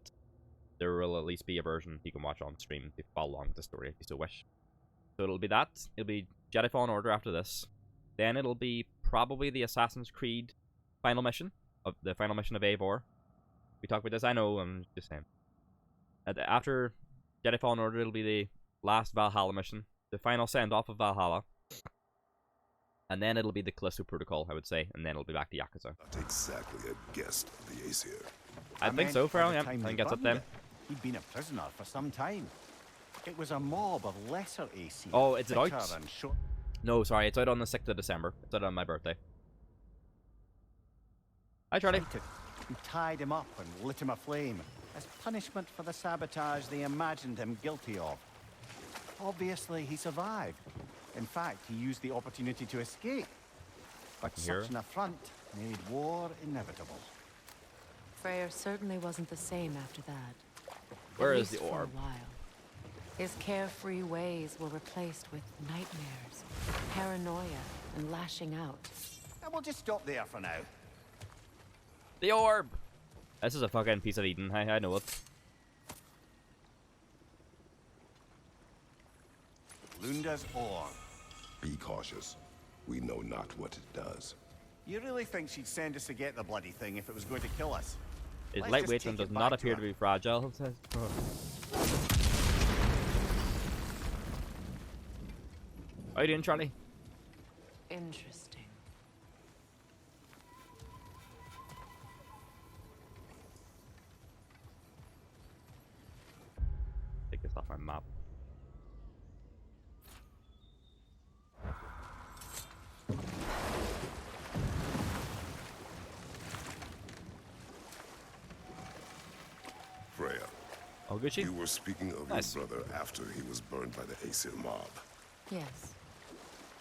there will at least be a version you can watch on stream to follow along with the story if you so wish. So it'll be that. It'll be Jedi Fallen Order after this. Then it'll be probably the Assassin's Creed final mission of Eivor. We talked about this. I know. I'm just saying. After Jedi Fallen Order, it'll be the last Valhalla mission, the final send off of Valhalla, and then it'll be the Callisto Protocol, I would say, and then it'll be back to Yakuza. Not exactly a guest of the Aesir. I think so, Farrell. Yeah, I think that's up then. He'd been a prisoner for some time. It was a mob of lesser Aesir. Oh, is it out? No, sorry, it's out on the 6th of December. It's out on my birthday. Hi, Charlie. He tied him up and lit him aflame as punishment for the sabotage they imagined him guilty of. Obviously, he survived. In fact, he used the opportunity to escape. But such an affront made war inevitable. Freyr certainly wasn't the same after that. Where At is the least for orb? a while. His carefree ways were replaced with nightmares, paranoia, and lashing out. And we'll just stop there for now. The orb! This is a fucking piece of Eden. I know it. Lunda's orb. Be cautious. We know not what it does. You really think she'd send us to get the bloody thing if it was going to kill us? It's Let's lightweight just and take does it not back appear to to her. be fragile. How you doing, Charlie? Interesting. Take this off my map. Freya, Oh, Gucci? you were speaking of Nice. your brother after he was burned by the Aesir mob. Yes.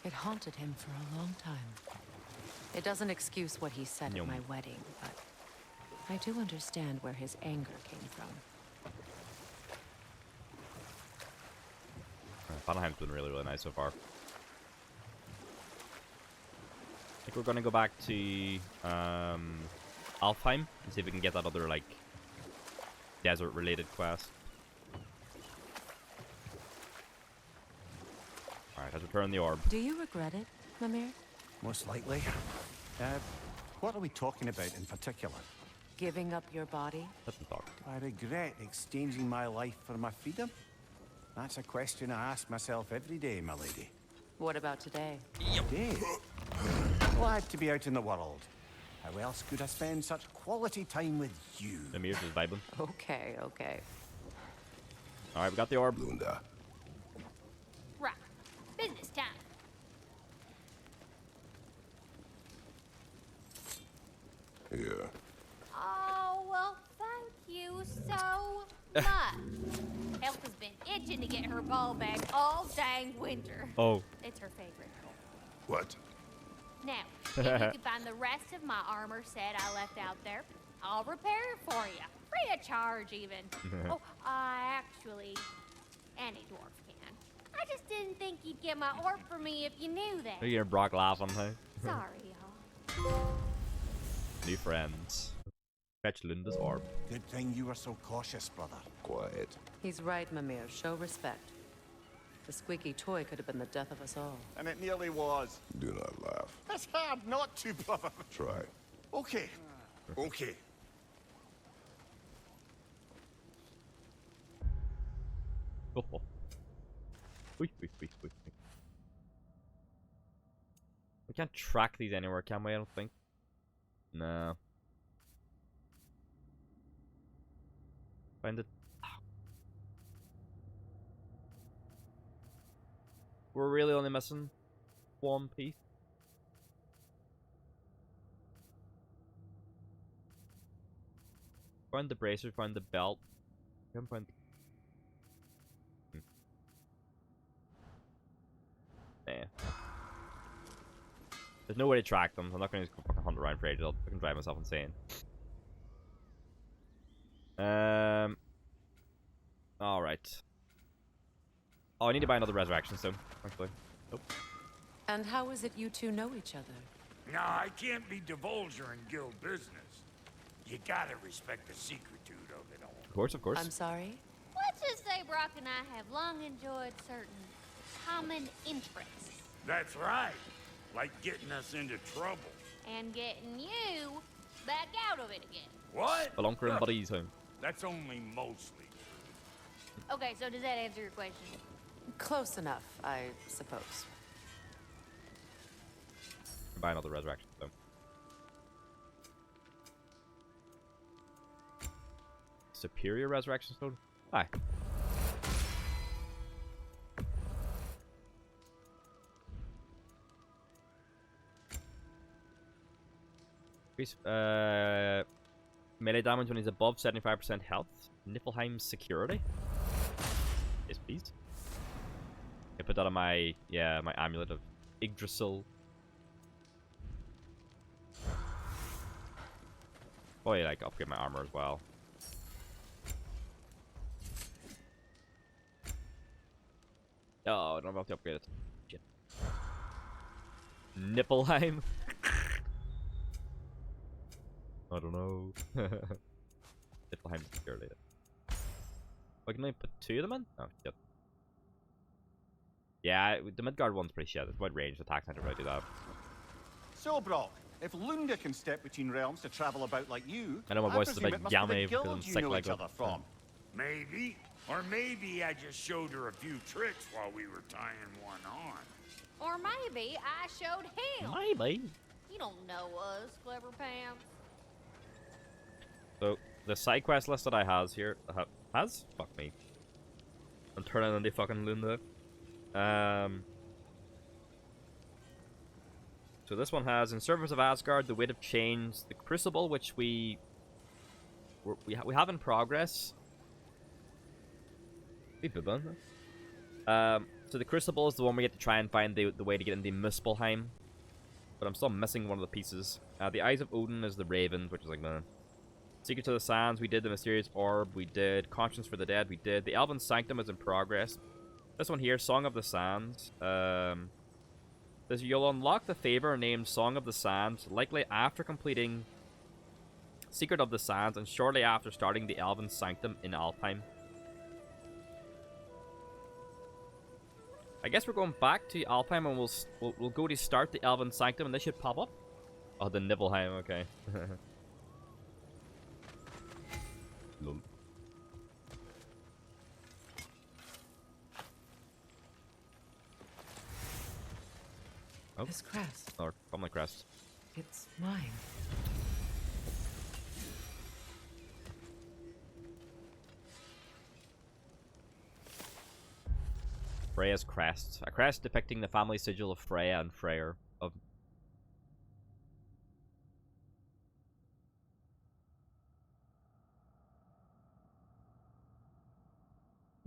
It haunted him for a long time. It doesn't excuse what he said Yum. at my wedding, but I do understand where his anger came from. Valheim's been really, really nice so far. I think we're gonna go back to Alfheim and see if we can get that other like desert-related quest. Alright, let's return the orb. Do you regret it, Mimir? Most likely. What are we talking about in particular? Giving up your body? Let them talk. Do I regret exchanging my life for my freedom? That's a question I ask myself every day, my lady. What about today? Day? Glad to be out in the world. How else could I spend such quality time with you? Mimir's just vibing. Okay, okay. Alright, we got the orb. Lunda, Right. Business time. here. Oh, well, thank you so much. Health has been itching to get her ball back all dang winter. Oh. It's her favorite. What? Now, if you can find the rest of my armor set I left out there, I'll repair it for you. Free of charge, even. Oh, actually, any dwarf can. I just didn't think you'd get my orb for me if you knew that. You hear Brock laughing, hey? Sorry, y'all. New friends. Fetch Lunda's orb. Good thing you were so cautious, brother. Quiet. He's right, Mimir. Show respect. The squeaky toy could have been the death of us all. And it nearly was. Do not laugh. It's hard not to, brother. Try. Okay. Okay. Oh. Whee, whee, whee, whee. We can't track these anywhere, can we? I don't think. No. Find it. We're really only missing one piece. Find the bracer, find the belt. Can't find. Nah. There's no way to track them. I'm not going to just go fucking hunt around for ages. I can drive myself insane. Alright. Oh, I need to buy another resurrection stone, actually. Nope. And how is it you two know each other? No, I can't be divulging guild business. You gotta respect the secretude of it all. Of course, of course. I'm sorry? Let's just say Brock and I have long enjoyed certain common interests. That's right. Like getting us into trouble. And getting you back out of it again. What? Belonker and buddies home. That's only mostly. Okay, so does that answer your question? Close enough, I suppose. Buy another resurrection stone. Superior resurrection stone? Aye. Melee damage when he's above 75% health. Niflheim's security. Yes, please. I put that on my my amulet of Yggdrasil. Oh yeah, like upgrade my armor as well. Oh, I don't have to upgrade it. Shit. Niflheim. I don't know. Niflheim security. I can only put 2 of them in? Oh shit. Yeah, the Midgard one's pretty shit. It's about ranged attacks. I don't really do that. So, Brock, if Lunda can step between realms to travel about like you, I know my voice is a presume bit it must be the gammy because I'm guild you sick know like each other from. Maybe. Or maybe I just showed her a few tricks while we were tying one on. Or maybe I showed him. Maybe. You don't know us, Clever Pants. So the side quest list that I has fuck me. I'm turning into fucking Lunda. So this one has in service of Asgard, the weight of change, the Crucible, which we have in progress. So the Crucible is the one we get to try and find the way to get into Muspelheim, but I'm still missing one of the pieces. The Eyes of Odin is the Ravens, which is like the Secret to the Sands. We did the Mysterious Orb. We did Conscience for the Dead. We did the Elven Sanctum is in progress. This one here, Song of the Sands. Says you'll unlock the favor named Song of the Sands, likely after completing Secret of the Sands and shortly after starting the Elven Sanctum in Alfheim. I guess we're going back to Alfheim and we'll go to start the Elven Sanctum and this should pop up. Oh, the Nibelheim, okay. Lol. Oh. This crest. Or Comlink Crest. It's mine. Freya's crest. A crest depicting the family sigil of Freya and Freyr of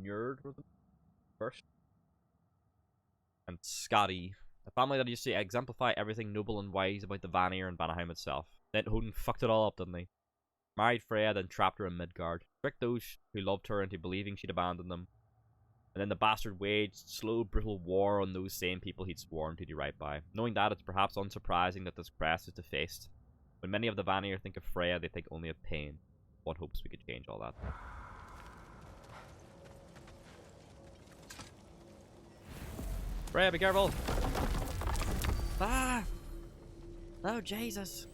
Njord was the first. And Skadi. A family that used to exemplify everything noble and wise about the Vanir and Vanaheim itself. Then Odin fucked it all up, didn't he? Married Freya, then trapped her in Midgard. Tricked those who loved her into believing she'd abandoned them. And then the bastard waged slow, brutal war on those same people he'd sworn to do right by. Knowing that, it's perhaps unsurprising that this crest is defaced. When many of the Vanir think of Freya, they think only of pain. One hopes we could change all that. Freya, be careful! Ah! Oh, Jesus!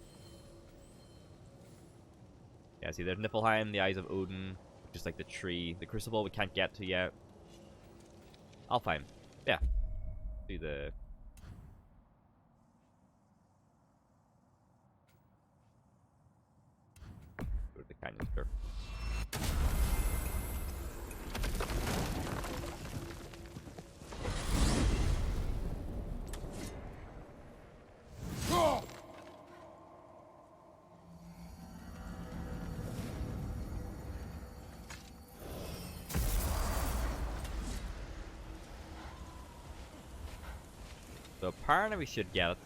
Yeah, see, there's Niflheim, the Eyes of Odin, just like the tree. The Crucible we can't get to yet. Alfheim. Yeah. See the... Go to the canyon, sure. So apparently we should get it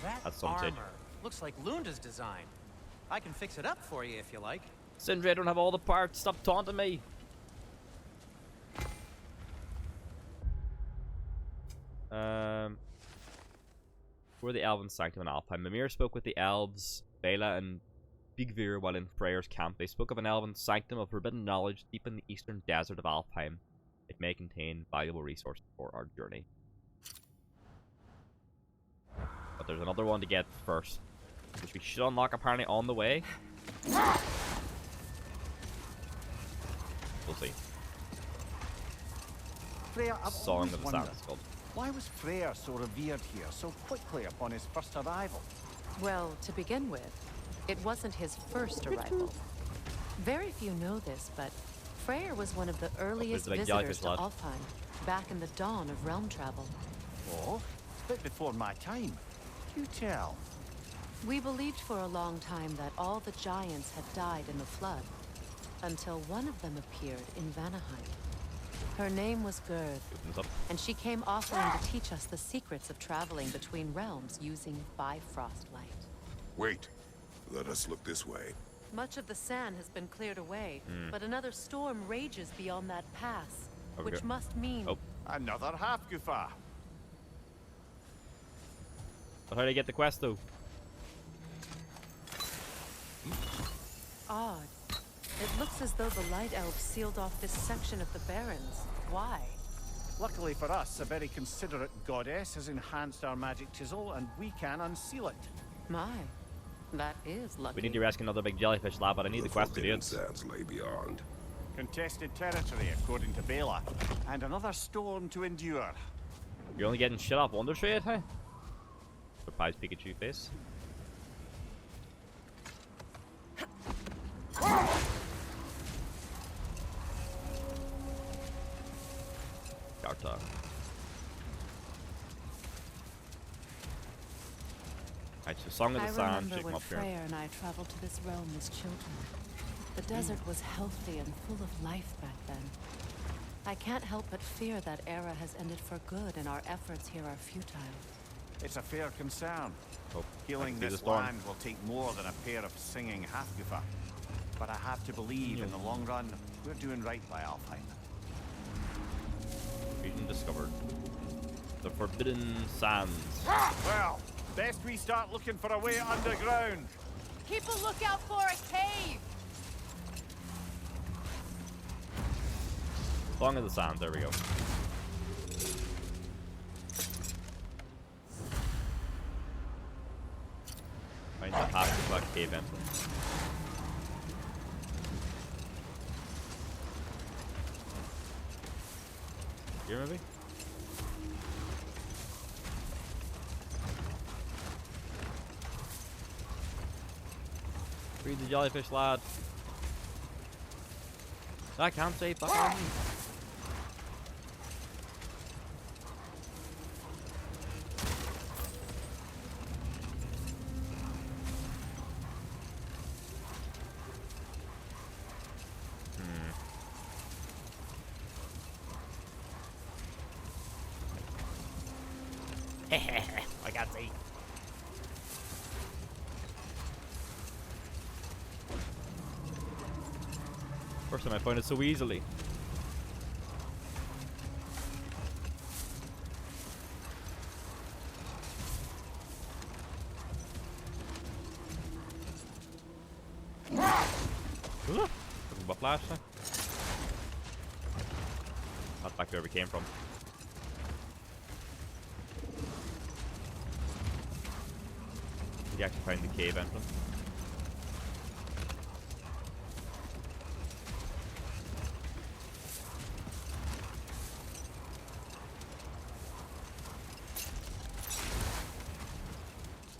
That at some stage. armor looks like Lunda's design. I can fix it up for you if you like. Sindri, I don't have all the parts. Stop taunting me. For the Elven Sanctum in Alfheim, Mimir spoke with the elves, Bela and Bigvir while in Freyr's camp. They spoke of an Elven Sanctum of forbidden knowledge deep in the eastern desert of Alfheim. It may contain valuable resources for our journey. But there's another one to get first, which we should unlock apparently on the way. We'll see. Freya, I've Song always of the wondered, Sands, it's called. why was Freyr so revered here so quickly upon his first arrival? Well, to begin with, it wasn't his first arrival. Very few know this, but Freyr was one of the earliest big visitors jellyfish to lad. Alfheim, back in the dawn of realm travel. Oh, a bit before my time. You tell. We believed for a long time that all the giants had died in the flood, until one of them appeared in Vanaheim. Her name was Gerd, Opens up. and she came offering to teach us the secrets of traveling between realms using Bifrost light. Wait. Let us look this way. Much of the sand has been cleared away, but another storm rages beyond that pass, Over which here. must mean... Oh. Another half-goofa. But how do I get the quest though? Odd. It looks as though the Light Elves sealed off this section of the Barrens. Why? Luckily for us, a very considerate goddess has enhanced our magic chisel, and we can unseal it. My, that is lucky. We need to rescue another big jellyfish lab, but I need the quest to do Forbidden it. Sands lay beyond. Contested territory, according to Bela, and another storm to endure. You're only getting shit off Wonder Trade, huh? Surprise Pikachu face. Garta. Alright, so Song of the I Sand, remember check them when up here. Freyr and I traveled to this realm as children. The desert was healthy and full of life back then. I can't help but fear that era has ended for good and our efforts here are futile. It's a fair concern. Oh, Healing I can see the this storm. land will take more than a pair of singing half-goofa. But I have to believe in the long run, we're doing right by Alfheim. Region discovered. The Forbidden Sands. Well, best we start looking for a way underground. Keep a lookout for a cave! Song of the Sands, there we go. Find the half cave entrance. Here maybe? Read the jellyfish lad. I can't say fuck on me. I can't see. First time I found it so easily. Looking for flash. Not back where we came from. Did you actually find the cave entrance?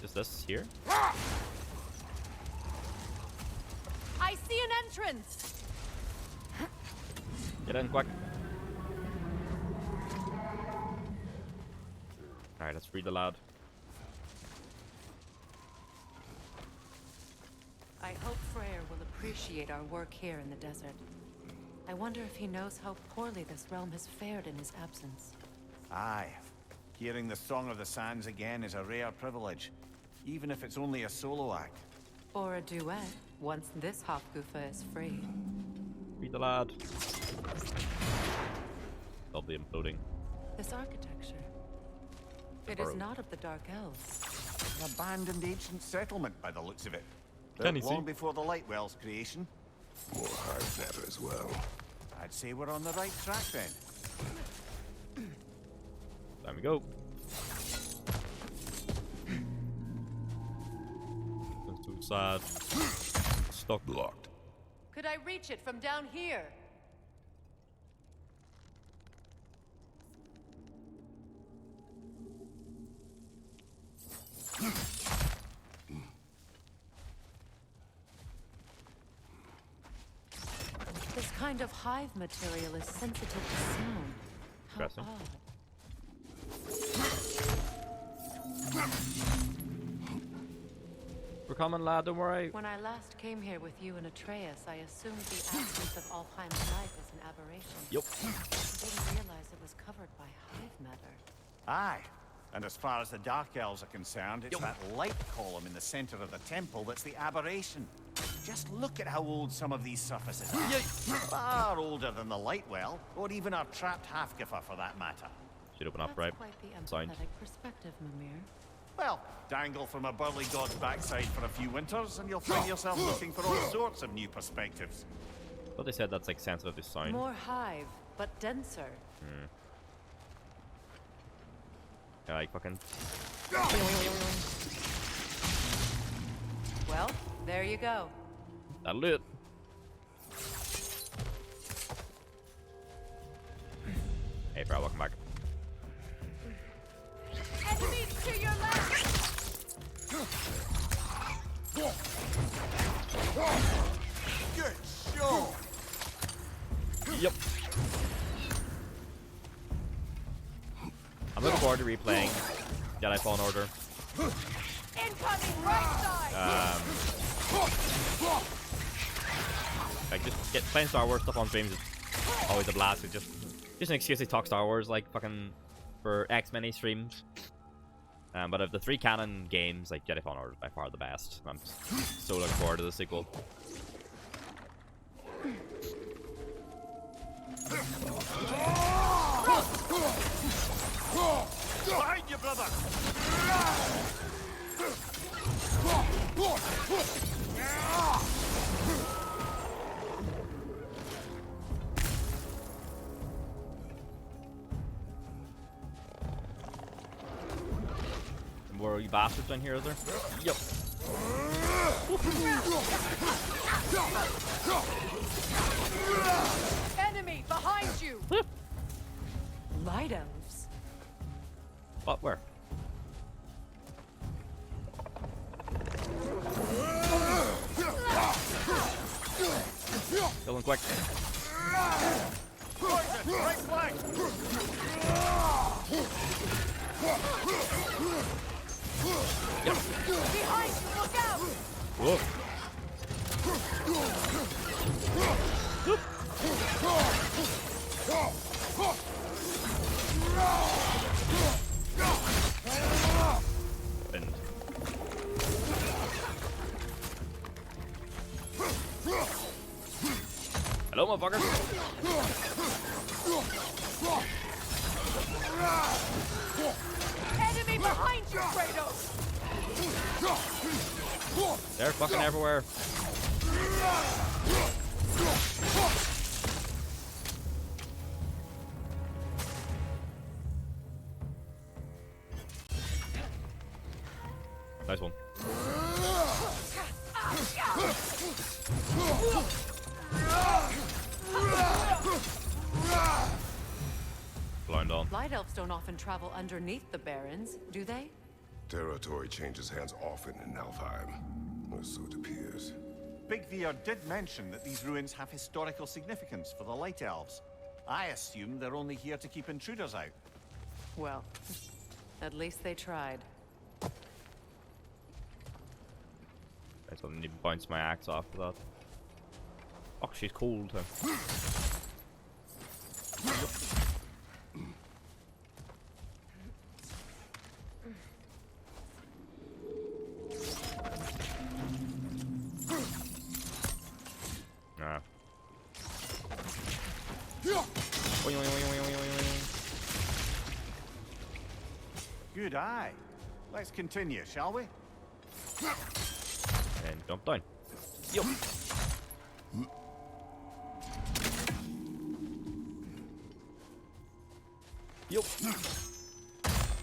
Is this here? I see an entrance! Get in quick. Alright, let's read the lad. I hope Freyr will appreciate our work here in the desert. I wonder if he knows how poorly this realm has fared in his absence. Aye. Hearing the Song of the Sands again is a rare privilege, even if it's only a solo act. Or a duet, once this Hofgufa is free. Read the lad. They'll be imploding. This architecture. It is not of the Dark Elves. An abandoned ancient settlement by the looks of it. Can you Built long see? before the Lightwell's creation. More hive matter as well. I'd say we're on the right track then. Time we go. That's too sad. Stuck. Blocked. Could I reach it from down here? This kind of hive material is sensitive to sound. How Interesting. odd. We're coming, lad, don't worry. When I last came here with you and Atreus, I assumed the absence of Alfheim's light was an aberration. Yup. I didn't realize it was covered by hive matter. Aye. And as far as the Dark Elves are concerned, it's that light column in the center of the temple that's the aberration. Just look at how old some of these surfaces are. Far older than the Lightwell, or even our trapped Hafgifa for that matter. Should open up, That's right? quite the Signed. empathetic perspective, Mimir. Well, dangle from a burly god's backside for a few winters, and you'll find yourself looking for all sorts of new perspectives. But they said that's like sensitive to sound. More hive, but denser. Yeah, like fucking. Well, there you go. That'll do it. Hey, bro, welcome back. Enemies to your left! Good show! Yep. I'm looking forward to replaying Jedi Fallen Order. Incoming right side! Like just playing Star Wars stuff on streams is always a blast. It's just an excuse to talk Star Wars like fucking for X many streams. But of the 3 canon games, like Jedi Fallen Order is by far the best. I'm so looking forward to the sequel. Behind you, brother! More you bastards in here, is there? Yep. Enemy behind you! Light elves. What? Where? Kill him quick. Right flank! Behind you, look out! Whoa. Bend. Hello, motherfucker. Enemy behind you, Kratos! They're fucking everywhere. Nice one. Blind on. Light elves don't often travel underneath the barrens, do they? Territory changes hands often in Alfheim, or so it appears. Big Veer did mention that these ruins have historical significance for the Light Elves. I assume they're only here to keep intruders out. Well, at least they tried. I still need to bounce my axe off for that. Oh, she's cold too. Oing, oing, oing, oing, oing, oing, oing. Good eye. Let's continue, shall we? And jump down. Yo. Yo.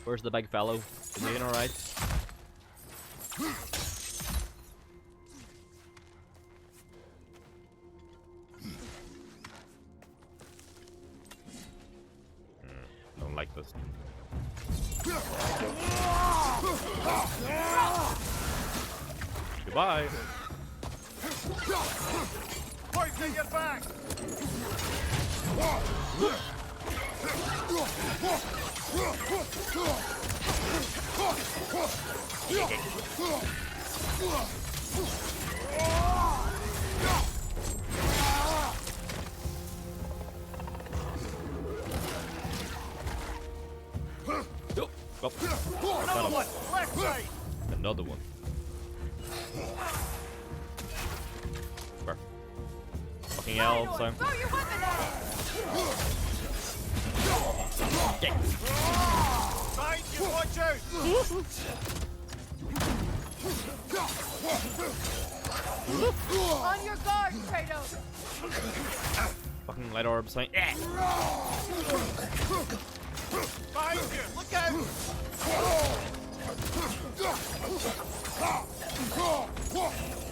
Where's the big fellow? Is he doing alright? Don't like this. Goodbye. Pointing your back! Yo. Up. Another one! Left side! Another one. Where? Fucking hell, Sam. Throw your weapon at it! Okay. Behind you, watch out! On your guard, Kratos! Fucking light orb sign. Behind you! Look out!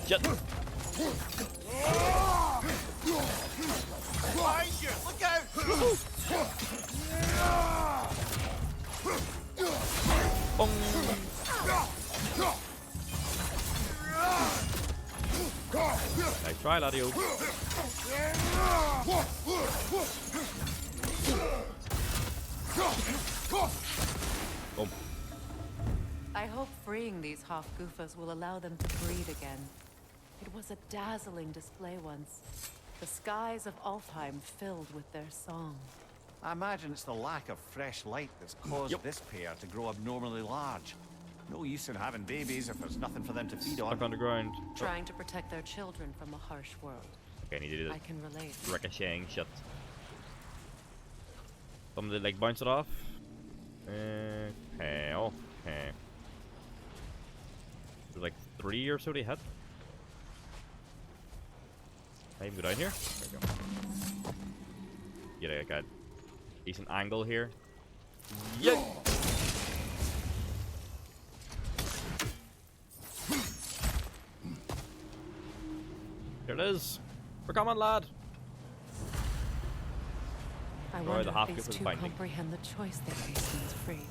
Shit. Behind you! Look out! Bong. Nice try, laddie. Boom. I hope freeing these Hofgufas will allow them to breathe again. It was a dazzling display once. The skies of Alfheim filled with their song. I imagine it's the lack of fresh light that's caused this pair to grow abnormally large. No use in having babies if there's nothing for them to feed on. Stuck underground. Trying to protect their children from a harsh world. Okay, I need to do I this. can relate. Ricocheting shit. Somebody like bounce it off. Okay, okay. There's like 3 or so to hit. Can I even go down here? There we go. Get a good decent angle here. Yeah. There it is. We're coming, lad. I Destroy wonder the if Hofgufa these with two binding. comprehend the choice they face when it's free.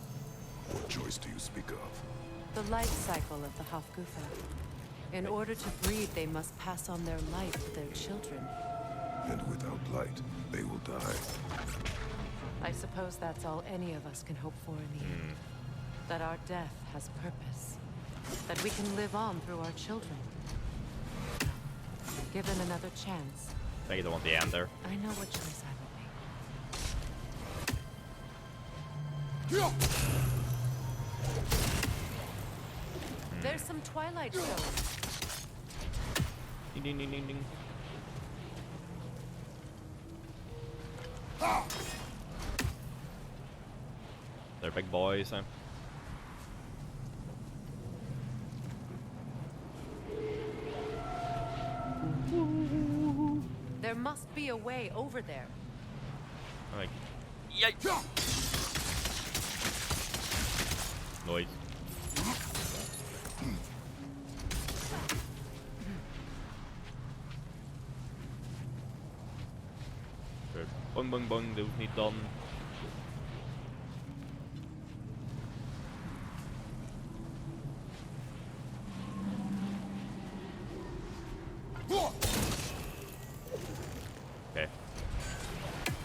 What choice do you speak of? The life cycle of the Hofgufa. In order to breed, they must pass on their light to their children. And without light, they will die. I suppose that's all any of us can hope for in the end. That our death has purpose. That we can live on through our children. Given another chance, I don't want the end there. I know what choice I will make. There's some twilight stones. Ding ding ding ding ding. They're big boys, huh? There must be a way over there. I'm like, yikes! Noise. Sure. Bung bung bung, those need done. Okay.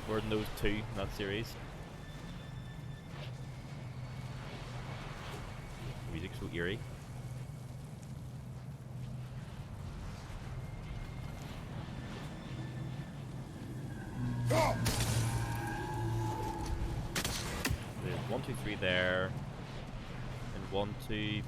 More than those two in that series. Music's so eerie. There's 1, 2, 3 there. And 1, 2. Yeah.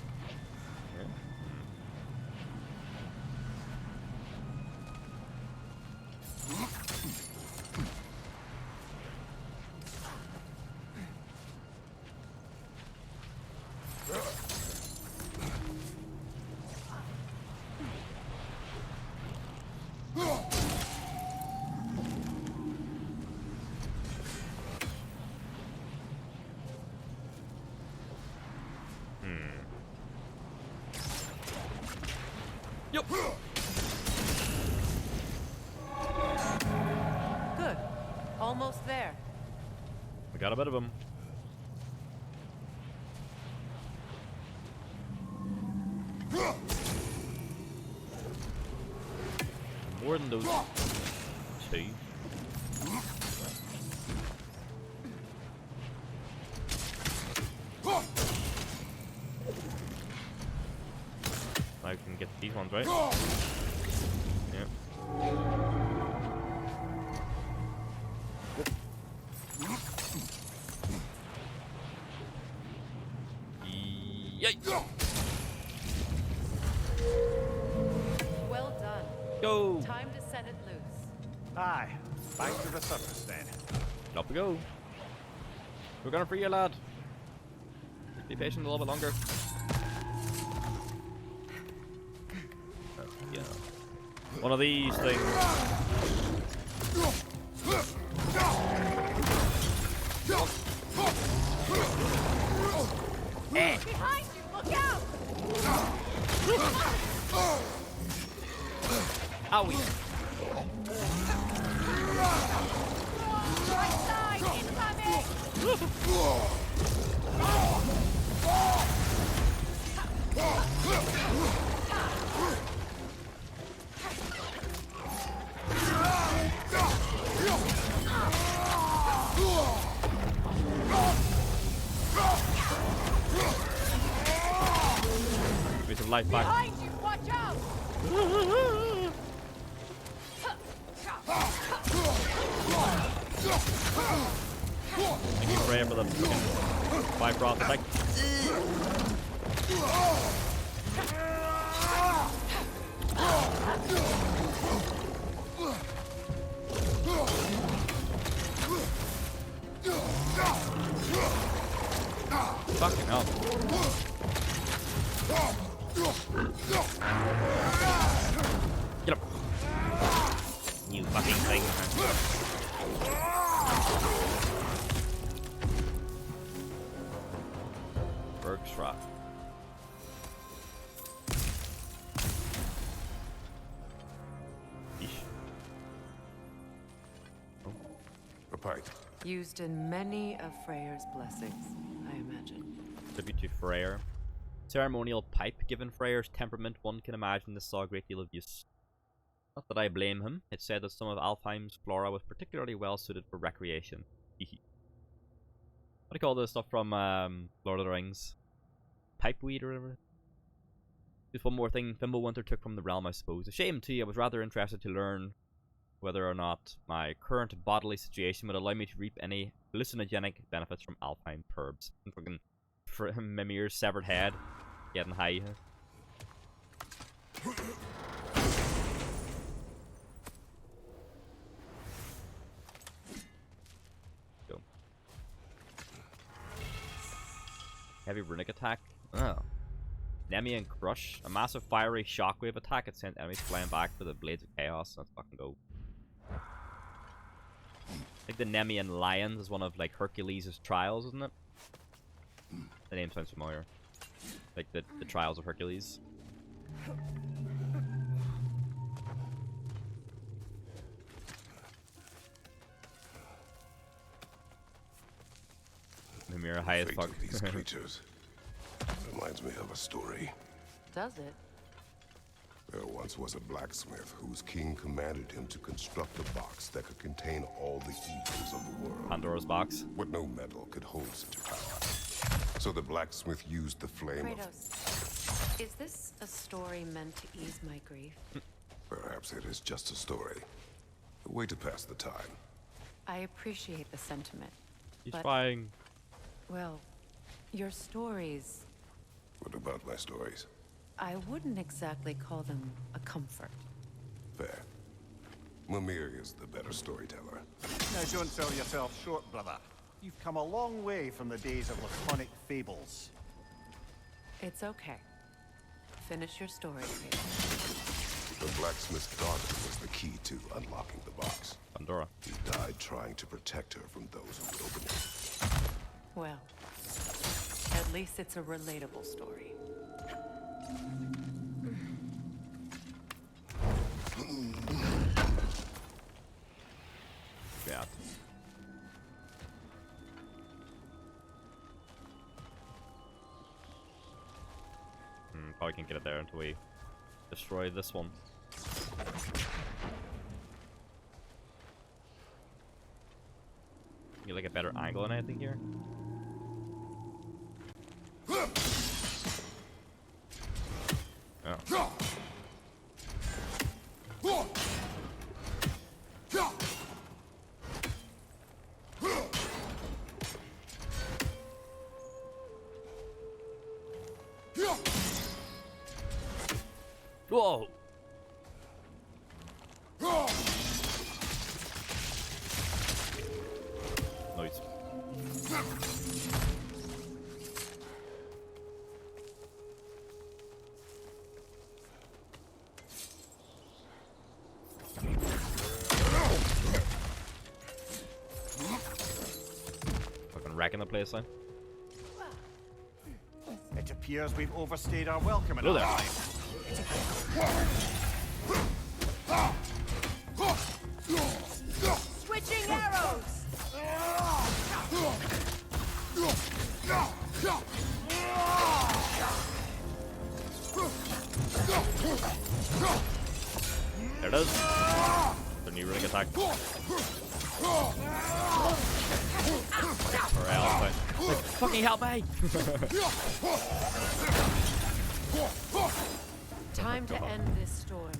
Almost there. We got a bit of them. More than those two. I can get these ones right. Yep. Yay! Well done. Go! Time to set it loose. Aye, back to the surface then. Up we go. We're gonna free you, lad. Just be patient a little bit longer. Yeah. One of these things. Behind you! Look out! Owie. Right side! Incoming! Give me some life back. Behind you! Watch out! Thank you, Freya, for the Bifrost effect. Fucking hell. Get up. You fucking thing. Bergschrock. Yeesh. A pipe. Used in many of Freyr's blessings, I imagine. Tribute to Freyr. Ceremonial pipe. Given Freyr's temperament, one can imagine this saw a great deal of use. Not that I blame him. It's said that some of Alfheim's flora was particularly well suited for recreation. What do you call this stuff from Lord of the Rings? Pipeweed or whatever? Just one more thing Fimbulwinter took from the realm, I suppose. A shame too, I was rather interested to learn whether or not my current bodily situation would allow me to reap any hallucinogenic benefits from Alfheim herbs. Fucking Mimir's severed head. Getting high. Go. Heavy runic attack. Oh. Nemean Crush. A massive fiery shockwave attack. It sent enemies flying back for the Blades of Chaos. Let's fucking go. I think the Nemean Lions is one of like Hercules' trials, isn't it? The name sounds familiar. Like the trials of Hercules. Mimir high as Fate fuck. of these creatures reminds me of a story. Does it? There once was a blacksmith whose king commanded him to construct a box that could contain all the evils of the world. Pandora's box. But no metal could hold such power. So the blacksmith used the flame Kratos, is this a story meant to ease my grief? Perhaps it is just a story. A way to pass the time. I appreciate the sentiment. He's but, flying. well, your stories, What about my stories? I wouldn't exactly call them a comfort. Fair. Mimir is the better storyteller. Now don't sell yourself short, brother. You've come a long way from the days of laconic fables. It's okay. Finish your story, Kratos. The blacksmith's daughter was the key to unlocking the box. Pandora. He died trying to protect her from those who would open it. Well, at least it's a relatable story. Yeah. probably can't get it there until we destroy this one. Get like a better angle on anything here. Oh. Whoa! Nice. Fucking wrecking the place, then. It appears we've overstayed our welcome in Hello our there. life. Switching arrows! There it is. The new running attack. Or else, like, fucking help me! Time to end this storm.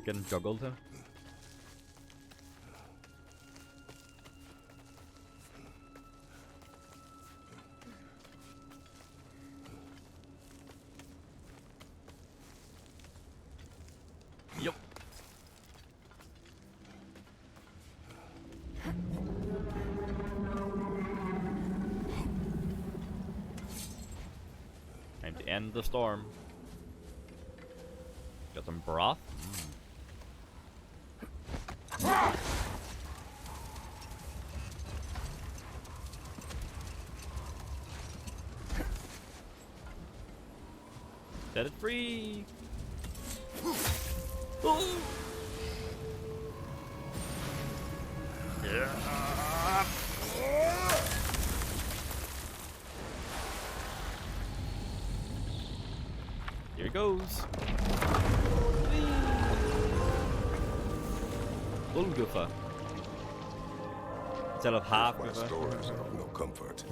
Getting juggled, huh? Yep. Time to end the storm. Got some broth. Set it free. Oh. Yeah. Here it goes. Golgotha. Instead of half My of a... stories are of no comfort.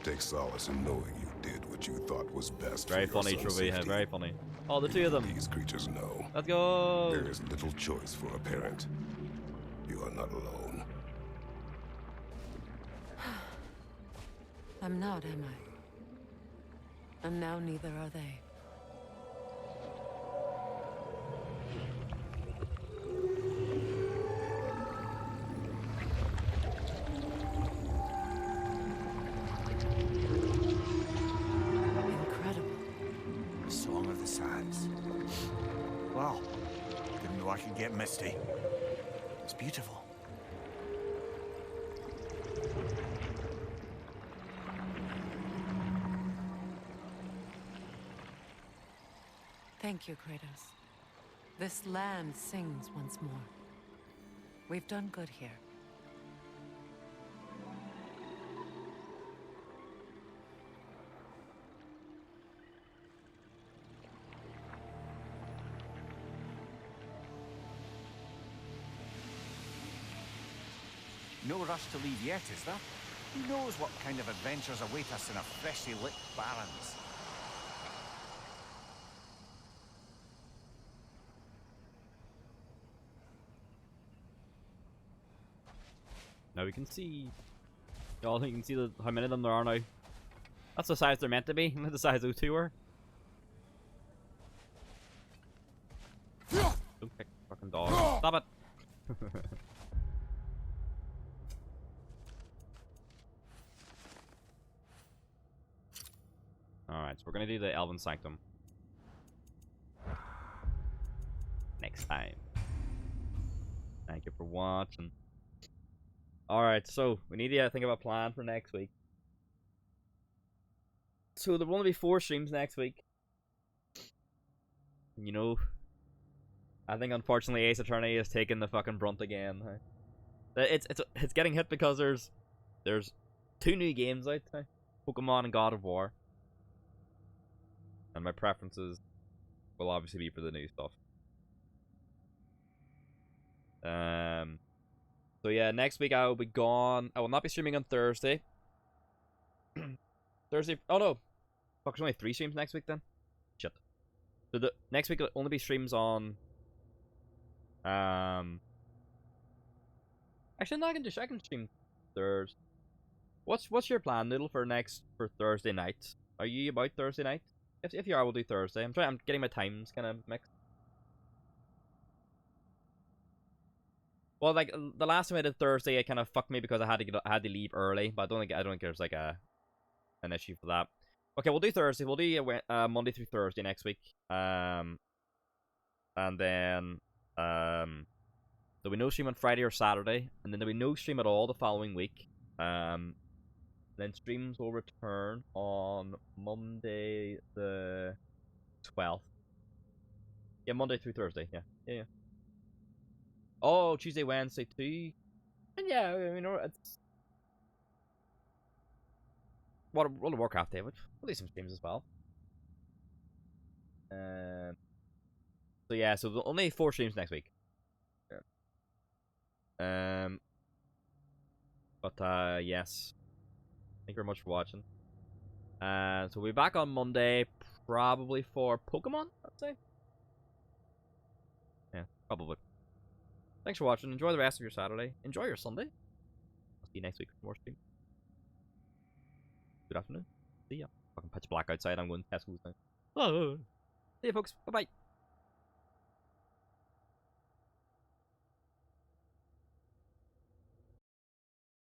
Take solace in knowing you did what you thought was best. Very for your funny, son's Truvia. safety. Very funny. Oh, the two of them. These creatures know. Let's go. There is little choice for a parent. You are not alone. I'm not, am I? And now neither are they. Incredible. Song of the Sands. Wow. Didn't know I could get misty. It's beautiful. Thank you, Kratos. This land sings once more. We've done good here. No rush to leave yet, is there? Who knows what kind of adventures await us in our freshly lit barrens? Now we can see. Y'all think you can see how many of them there are now. That's the size they're meant to be. The size those two were. Don't pick the fucking dog. Stop it. Alright, so we're gonna do the Elven Sanctum next time. Thank you for watching. Alright, so we need to think of a plan for next week. So there will only be 4 streams next week. You know, I think unfortunately Ace Attorney is taking the fucking brunt again. It's getting hit because there's 2 new games out. Pokemon and God of War. And my preferences will obviously be for the new stuff. So yeah, next week I will be gone. I will not be streaming on Thursday. Thursday. Oh no, fuck! There's only 3 streams next week then. Shit. So the next week will only be streams on. Actually, no, I can stream Thursday. What's your plan, Noodle, for Thursday night? Are you about Thursday night? If you are, we'll do Thursday. I'm getting my times kind of mixed. Well, like the last time I did Thursday, it kind of fucked me because I had to leave early. But I don't think there's like an issue for that. Okay, we'll do Thursday. We'll do Monday through Thursday next week. And then there'll be no stream on Friday or Saturday, and then there'll be no stream at all the following week. Then streams will return on Monday the 12th. Yeah, Monday through Thursday. Yeah. Oh, Tuesday, Wednesday too. And yeah, you know, it's World of Warcraft Day. We'll do some streams as well. So yeah, so only 4 streams next week. Yeah. But yes. Thank you very much for watching. So we'll be back on Monday, probably for Pokemon, I'd say. Yeah, probably. Thanks for watching. Enjoy the rest of your Saturday. Enjoy your Sunday. I'll see you next week for more stream. Good afternoon. See ya. Fucking pitch black outside. I'm going to Tesco's now. Oh. See you, folks. Bye-bye.